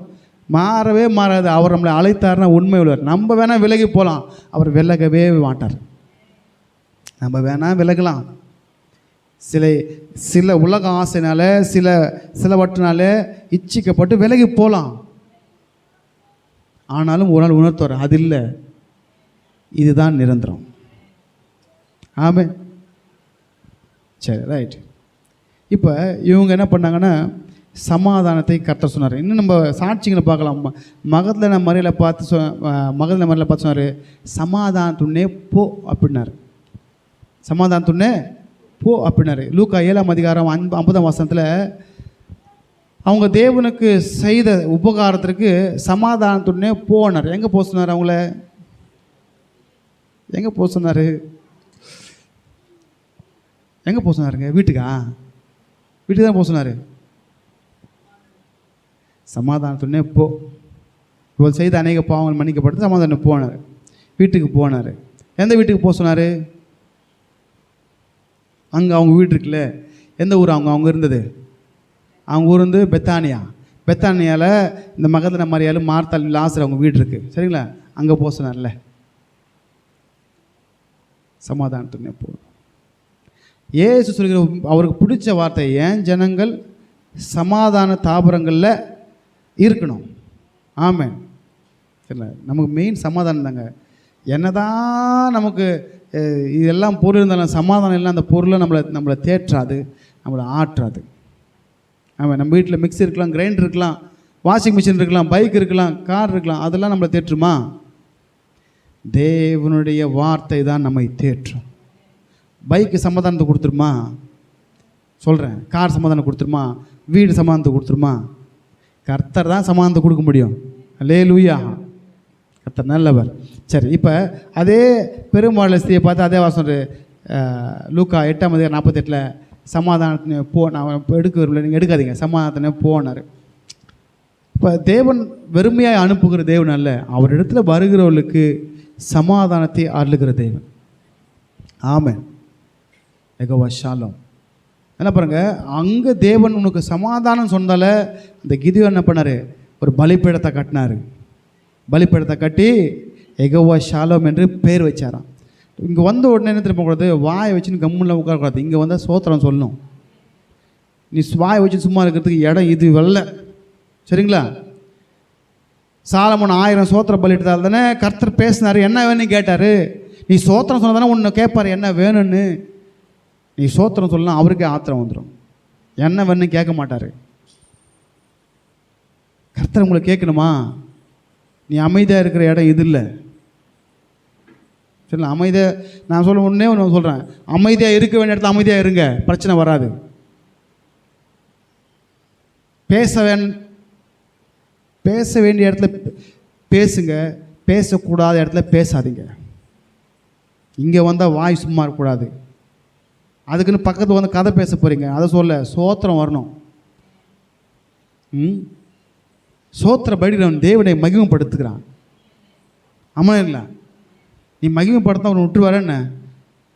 மாறவே மாறாது. அவர் நம்மளை அழைத்தார்னா உண்மை உள்ளவர். நம்ம வேணால் விலகி போகலாம், அவர் விலகவே மாட்டார். நம்ம வேணால் விலகலாம். சில உலக ஆசைனால, சிலவற்றினால இச்சிக்கப்பட்டு விலகி போகலாம். ஆனாலும் ஒரு நாள் உணர்த்துவார், அது இல்லை, இதுதான் நிரந்தரம். ஆமென். சரி, ரைட். இப்போ இவங்க என்ன பண்ணாங்கன்னா சமாதானத்தை கர்த்தர் சொன்னார். இன்னும் நம்ம சாட்சிகளை பார்க்கலாம். மகதலேனா மரியாதை பார்த்து சொன்னார், சமாதானத்துன்னே போ அப்படின்னாரு. சமாதானத்துன்னே போ அப்படின்னாரு. லூக்கா 7ஆம் அதிகாரம் 50ஆம் வசனத்தில் அவங்க தேவனுக்கு செய்த உபகாரத்திற்கு சமாதானத்துன்னே போனார். எங்கே போக சொன்னார்? அவங்கள எங்கே போக சொன்னார்? எங்கே போக சொன்னாருங்க? வீட்டுக்கு தான் போக சொன்னார். சமாதானத்துன்னே போ. இவள் செய்த அநேக பாவங்கள் மன்னிக்கப்பட்டு சமாதானம் போனார். வீட்டுக்கு போனார். எந்த வீட்டுக்கு போக சொன்னார்? அங்கே அவங்க வீடு இருக்குல்ல, எந்த ஊர் அவங்க இருந்தது? அவங்க ஊர் வந்து பெத்தானியாவில் இந்த மகதலேனா மரியாதை, மார்த்தாள், லாசர் அவங்க வீடு இருக்குது. சரிங்களா? அங்கே போக சொன்னார்ல. சமாதானத்துன்னே போ. ஏசு சொல்கிற அவருக்கு பிடிச்ச வார்த்தை, ஏன் ஜனங்கள் சமாதான தாபரங்களில் இருக்கணும். ஆமென். இல்லை, நமக்கு மெயின் சமாதானம் தாங்க. என்னதான் நமக்கு இதெல்லாம் பொருள் இருந்தாலும் சமாதானம் இல்லை, அந்த பொருளை நம்மளை தேற்றாது, நம்மளை ஆற்றாது. ஆமாம். நம்ம வீட்டில் மிக்ஸி இருக்கலாம், கிரைண்டர் இருக்கலாம், வாஷிங் மிஷின் இருக்கலாம், பைக் இருக்கலாம், கார் இருக்கலாம், அதெல்லாம் நம்மளை தேற்றுமா? தேவனுடைய வார்த்தை தான் நம்மை தேற்றும். பைக்கு சமாதானத்தை கொடுத்துருமா? சொல்கிறேன். கார் சமாதானம் கொடுத்துருமா? வீடு சமாதானத்தை கொடுத்துருமா? கர்த்தர் தான் சமாதானத்தை கொடுக்க முடியும். அல்லேலூயா. கர்த்தர் நல்லவர். சரி, இப்போ அதே பெரும்பாலும் ஸ்திரியை பார்த்து அதே வாசம் லூக்கா 8ஆம் அதிகாரம் 48 சமாதானத்தினே போ. நான் எடுக்க விரும்பல, நீங்கள் எடுக்காதீங்க, சமாதானத்தினே போனார். இப்போ தேவன் வெறுமையாக அனுப்புகிற தேவன் அல்ல, அவரிடத்துல வருகிறவர்களுக்கு சமாதானத்தை அருளுகிற தேவன். ஆமென். யெகோவா ஷாலோம். என்ன பாருங்க, அங்கே தேவன் உனக்கு சமாதானம் சொன்னால அந்த கிதியோன் என்ன பண்ணார்? ஒரு பலிப்பீடத்தை கட்டினார். பலிப்பீடத்தை கட்டி யெகோவா ஷாலோம் என்று பேர் வச்சாராம். இங்கே வந்த உடனே என்ன திரும்பக்கூடாது? வாயை வச்சுன்னு கம்முன்ல உட்காரக்கூடாது. இங்கே வந்தால் சோத்திரம் சொல்லணும். நீ வாயை வச்சு சும்மா இருக்கிறதுக்கு இடம் இது வரல. சரிங்களா? சாலமோன் 1000 சோத்திரம் பலிட்டால் தானே கர்த்தர் பேசினார். என்ன வேணும்னு கேட்டார். நீ சோத்திரம் சொன்னால் தானே உன்னை கேட்பார் என்ன வேணும்னு. நீ சோத்திரம் சொல்லலாம், அவருக்கே ஆத்திரம் வந்துடும். என்ன வேணும்னு கேட்க மாட்டார். கர்த்தர் உங்களை கேட்கணுமா? நீ அமைதியாக இருக்கிற இடம் இது இல்லை. சரிங்களா? அமைதியாக நான் சொல்ல ஒன்றே ஒன்று சொல்கிறேன், அமைதியாக இருக்க வேண்டிய இடத்துல அமைதியாக இருங்க, பிரச்சனை வராது. பேச வேண்டிய இடத்துல பேசுங்க, பேசக்கூடாத இடத்துல பேசாதீங்க. இங்கே வந்தால் வாய் சும்மா இருக்கக்கூடாது. அதுக்குன்னு பக்கத்தில் வந்து கதை பேச போகிறீங்க, அதை சொல்ல சோத்திரம் வரணும். சோத்திரப்படி அவன் தேவனை மகிமைப்படுத்துகிறான். ஆமாம் இல்லை? நீ மகிமைப்படுத்த அவனை விட்டுருவார என்ன?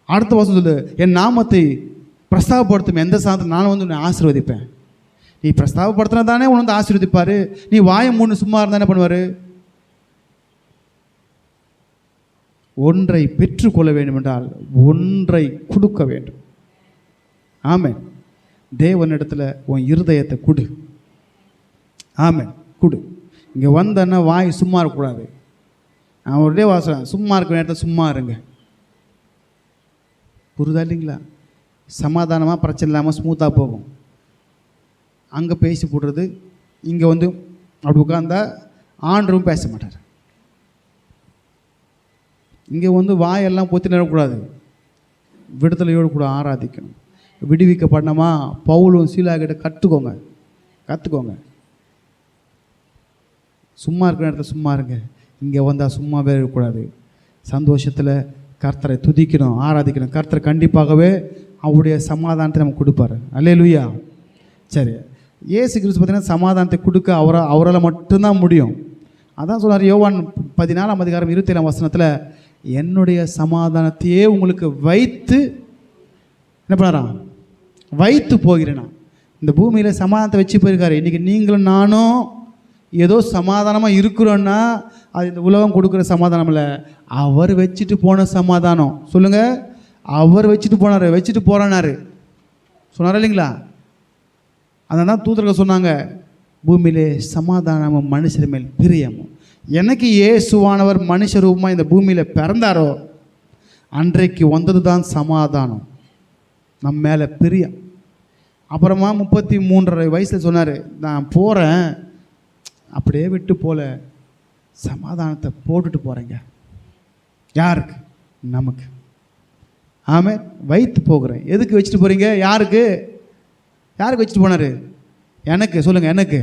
அடுத்த வருஷம் சொல்லு, என் நாமத்தை பிரஸ்தாபப்படுத்தும் எந்த சாதத்தை நானும் வந்து உன்னை ஆசீர்வதிப்பேன். நீ பிரஸ்தாபப்படுத்தினா தானே உன்னை வந்து ஆசீர்வதிப்பார். நீ வாயை மூணு சும்மா இருந்தால் என்ன பண்ணுவார்? ஒன்றை பெற்றுக்கொள்ள வேண்டும் என்றால் ஒன்றை கொடுக்க வேண்டும். ஆமென். தேவனிடத்தில் உன் இருதயத்தை கொடு. ஆமென், கொடு. இங்கே வந்தன்னா வாய் சும்மா இருக்கக்கூடாது. நான் ஒரே வாசம், சும்மா இருக்க நேரத்தில் சும்மா இருங்க. புரிதா இல்லைங்களா? சமாதானமாக பிரச்சனை இல்லாமல் ஸ்மூத்தாக போகும். அங்கே பேசி போடுறது, இங்கே வந்து அப்படி உட்காந்தா ஆண்டரும் பேச மாட்டார். இங்கே வந்து வாயெல்லாம் பொத்தி நிறக்கூடாது, விடுதலையோடு கூட ஆராதிக்கணும். விடுவிக்கப்படணுமா? பவுலும் சீலாகிட்ட கற்றுக்கோங்க. சும்மா இருக்கிற இடத்துல சும்மா இருங்க. இங்கே வந்தால் சும்மாவே இருக்கக்கூடாது. சந்தோஷத்தில் கர்த்தரை துதிக்கணும், ஆராதிக்கணும். கர்த்தர் கண்டிப்பாகவே அவருடைய சமாதானத்தை நமக்கு கொடுப்பார். அல்லேலூயா. சரி, இயேசு கிறிஸ்து பார்த்தீங்கன்னா சமாதானத்தை கொடுக்க அவரால் மட்டும்தான் முடியும். அதான் சொன்னார் யோவான் 14:27 என்னுடைய சமாதானத்தையே உங்களுக்கு வைத்து என்ன பண்ணாராம்? வைத்து போகிறேனா. இந்த பூமியில் சமாதானத்தை வச்சு போயிருக்காரு. இன்றைக்கி நீங்களும் நானும் ஏதோ சமாதானமாக இருக்கிறோன்னா அது இந்த உலகம் கொடுக்குற சமாதானம் இல்லை, அவர் வச்சுட்டு போன சமாதானம். சொல்லுங்கள், அவர் வச்சுட்டு போகிறாரு சொன்னார் இல்லைங்களா? அதான் தூதர்கள் சொன்னாங்க, பூமியிலே சமாதானமும் மனுஷர் மேல் பிரியமும். எனக்கு இயேசுவானவர் மனுஷ ரூபமாக இந்த பூமியில் பிறந்தாரோ அன்றைக்கு வந்தது தான் சமாதானம், நம்ம மேலே பிரியம். அப்புறமா 33.5 வயசில் சொன்னார், நான் போகிறேன், அப்படியே விட்டு போல சமாதானத்தை போட்டுட்டு போகிறேங்க. யாருக்கு? நமக்கு. ஆமாம், வைத்து போகிறேன். எதுக்கு வச்சுட்டு போகிறீங்க? யாருக்கு வச்சுட்டு போனார்? எனக்கு. சொல்லுங்கள், எனக்கு.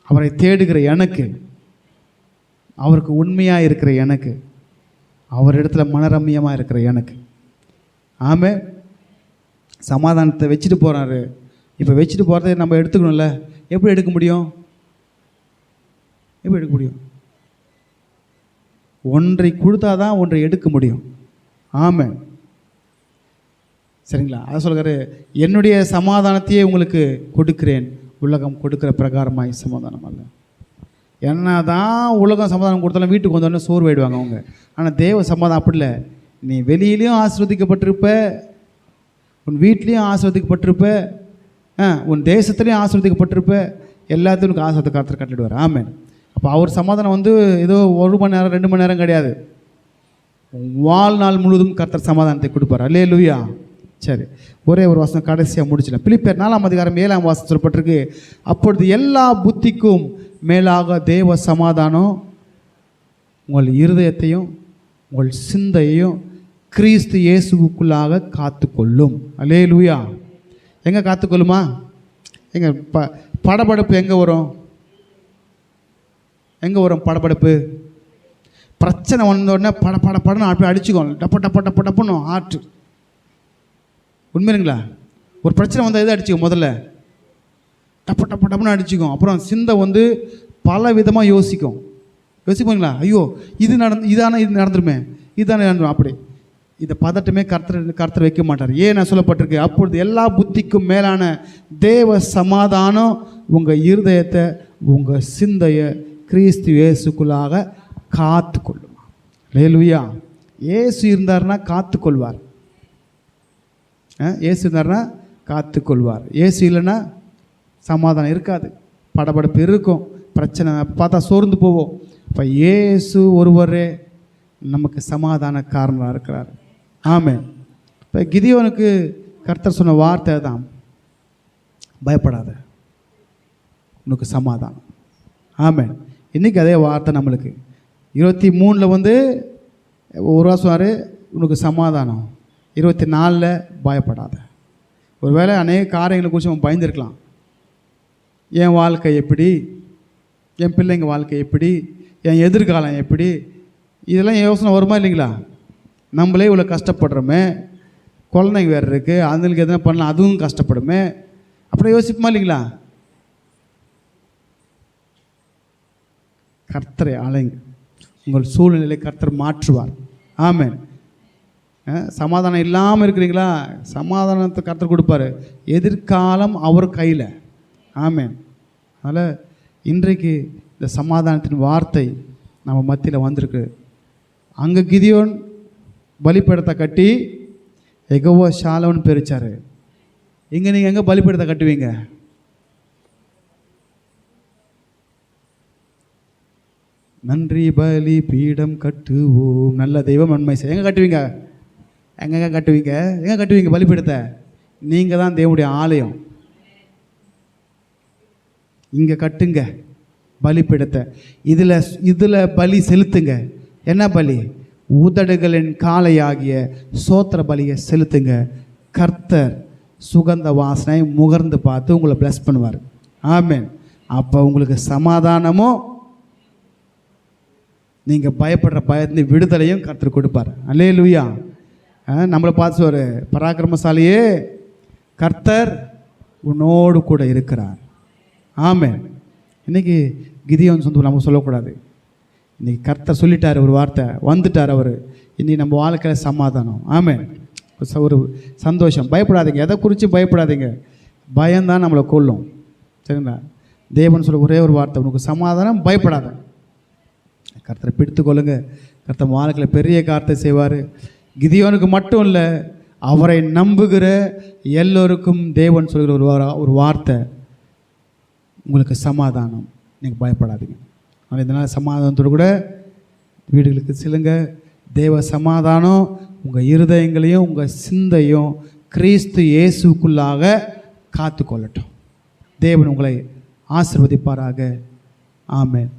அவரை தேடுகிற எனக்கு, அவருக்கு உண்மையாக இருக்கிற எனக்கு, அவர் இடத்துல மனரம்யமாக இருக்கிற எனக்கு. ஆமாம், சமாதானத்தை வச்சுட்டு போகிறாரு. இப்போ வச்சுட்டு போகிறத நம்ம எடுத்துக்கணும்ல. எப்படி எடுக்க முடியும்? ஒன்றை கொடுத்தாதான் ஒன்றை எடுக்க முடியும். ஆமாம், சரிங்களா? அதை சொல்கிறாரு, என்னுடைய சமாதானத்தையே உங்களுக்கு கொடுக்கிறேன், உலகம் கொடுக்குற பிரகாரமாய் சமாதானம் அல்ல. என்ன தான் உலகம் சமாதானம் கொடுத்தாலும் வீட்டுக்கு வந்தோடனே சோர்வாயிடுவாங்க அவங்க. ஆனால் தேவ சமாதானம் அப்படி இல்லை. நீ வெளியிலையும் ஆசீர்வதிக்கப்பட்டிருப்ப, உன் வீட்லேயும் ஆசீர்வதிக்கப்பட்டிருப்ப, உன் தேசத்துலேயும் ஆசீர்வதிக்கப்பட்டிருப்ப, எல்லாத்தையும் உனக்கு ஆசீர்வாதத்தை கர்த்தர் கட்டிடுவார். ஆமென். அப்போ அவர் சமாதானம் வந்து ஏதோ 1 மணி நேரம் 2 மணி நேரம் கிடையாது, வாழ்நாள் முழுவதும் கர்த்தர் சமாதானத்தை கொடுப்பார். அல்லேலூயா. சரி, ஒரே ஒரு வசனம் கடைசியாக முடிச்சிடலாம். பிலிப்பியர் 4:7 சொல்லப்பட்டிருக்கு, அப்பொழுது எல்லா புத்திக்கும் மேலாக தேவ சமாதானம் உங்கள் இருதயத்தையும் உங்கள் சிந்தையையும் கிறிஸ்து இயேசுவுக்குள்ளாக காத்துக்கொள்ளும். அல்லேலூயா. எங்கே காத்துக்கொள்ளுமா? எங்கே படபடப்பு எங்கே வரும்? படபடப்பு பிரச்சனை வந்த உடனே படன்னு அப்படியே அடிச்சுக்கோங்க. டப்புன்னு ஆற்று. உண்மைங்களா? ஒரு பிரச்சனை வந்தால் எதை அடிச்சுக்கோ? முதல்ல டப்புன்னு அடிச்சுக்கும். அப்புறம் சிந்தை வந்து பல விதமாக யோசிப்போங்களா? ஐயோ இது நடந்துருமே. அப்படி இதை பதட்டமே கர்த்தர் வைக்க மாட்டார். ஏன் சொல்லப்பட்டிருக்கு, அப்பொழுது எல்லா புத்திக்கும் மேலான தேவ சமாதானம் உங்கள் இருதயத்தை உங்கள் சிந்தையை கிறிஸ்து இயேசுக்குள்ளாக காத்துக்கொள்ளுமா. அல்லேலூயா. இயேசு இருந்தார்னா காத்துக்கொள்வார். இயேசு இருந்தார்னா காத்துக்கொள்வார். இயேசு இல்லைன்னா சமாதானம் இருக்காது, படபடப்பு இருக்கும், பிரச்சனை பார்த்தா சோர்ந்து போவோம். இப்போ இயேசு ஒருவரே நமக்கு சமாதான காரணமாக இருக்கிறார். ஆமென். இப்போ கிதியோனுக்கு கர்த்தர் சொன்ன வார்த்தை தான், பயப்படாத, உனக்கு சமாதானம். ஆமென். இன்றைக்கி அதே வார்த்தை நம்மளுக்கு 23 வந்து ஒரு ரூபா சொன்னார், உனக்கு சமாதானம். 24 பயப்படாத. ஒருவேளை அநேக காரியங்களை குறித்து நம்ம பயந்துருக்கலாம். என் வாழ்க்கை எப்படி, என் பிள்ளைங்க வாழ்க்கை எப்படி, என் எதிர்காலம் எப்படி, இதெல்லாம் யோசனை வருமா இல்லைங்களா? நம்மளே இவ்வளோ கஷ்டப்படுறோமே, குழந்தைங்க வேறு இருக்குது, அதுங்களுக்கு எதனா பண்ணலாம், அதுவும் கஷ்டப்படுமே, அப்படியே யோசிப்போமா இல்லைங்களா? கர்த்தரை அலைங்க, உங்கள் சூழ்நிலை கர்த்தர் மாற்றுவார். ஆமென். சமாதானம் இல்லாமல் இருக்கிறீங்களா? சமாதானத்தை கர்த்தர் கொடுப்பாரு. எதிர்காலம் அவர் கையில். ஆமென். அதனால் இன்றைக்கு இந்த சமாதானத்தின் வார்த்தை நம்ம மத்தியில் வந்திருக்கு. அங்கே கிதியோன் பலிபீடத்தை கட்டி யெகோவா ஷாலோன்னு பிரித்தார். இங்கே நீங்கள் எங்கே பலிபீடத்தை கட்டுவீங்க? நன்றி பலி பீடம் கட்டுவோம், நல்ல தெய்வம் நன்மை செய்ய. எங்கே கட்டுவீங்க? எங்கெங்க கட்டுவீங்க? எங்கே கட்டுவீங்க பலிபீடத்தை? நீங்கள் தான் தேவனுடைய ஆலயம். இங்கே கட்டுங்க பலிபீடத்தை. இதில் பலி செலுத்துங்க. என்ன பலி? உதடுகளின் காளையாகிய சோத்திர பலியை செலுத்துங்க. கர்த்தர் சுகந்த வாசனை முகர்ந்து பார்த்து உங்களை பிளஸ் பண்ணுவார். ஆமென். அப்போ உங்களுக்கு சமாதானமும் நீங்கள் பயப்படுற பயந்து விடுதலையும் கர்த்தர் கொடுப்பார். அல்லேலூயா. நம்மளை பார்த்து ஒரு பராக்கிரமசாலியே, கர்த்தர் உன்னோடு கூட இருக்கிறார். ஆமென். இன்றைக்கி கிதியோன் சொந்த நம்ம சொல்லக்கூடாது. இன்றைக்கி கர்த்தர் சொல்லிட்டார், ஒரு வார்த்தை வந்துட்டார் அவர். இன்றைக்கி நம்ம வாழ்க்கையில் சமாதானம். ஆமென். ஒரு சந்தோஷம். பயப்படாதீங்க, எதை குறித்து பயப்படாதீங்க. பயம்தான் நம்மளை கொல்லும். சரிங்களா? தேவன் சொல்ல ஒரே ஒரு வார்த்தை, உனக்கு சமாதானம், பயப்படாத. கர்த்தரை பிடித்து கொள்ளுங்க. கர்த்தர் வாழ்க்கையில் பெரிய காரியத்தை செய்வார். கிதியோனுக்கு மட்டும் இல்லை, அவரை நம்புகிற எல்லோருக்கும் தேவன் சொல்கிற ஒரு வார்த்தை, உங்களுக்கு சமாதானம், நீங்கள் பயப்படாதீங்க. ஆனால் இதனால் சமாதானத்தோடு கூட வீடுகளுக்கு செல்லுங்க. தேவ சமாதானம் உங்கள் இருதயங்களையும் உங்கள் சிந்தையும் கிறிஸ்து இயேசுக்குள்ளாக காத்து கொள்ளட்டும். தேவன் உங்களை ஆசீர்வதிப்பாராக. ஆமென்.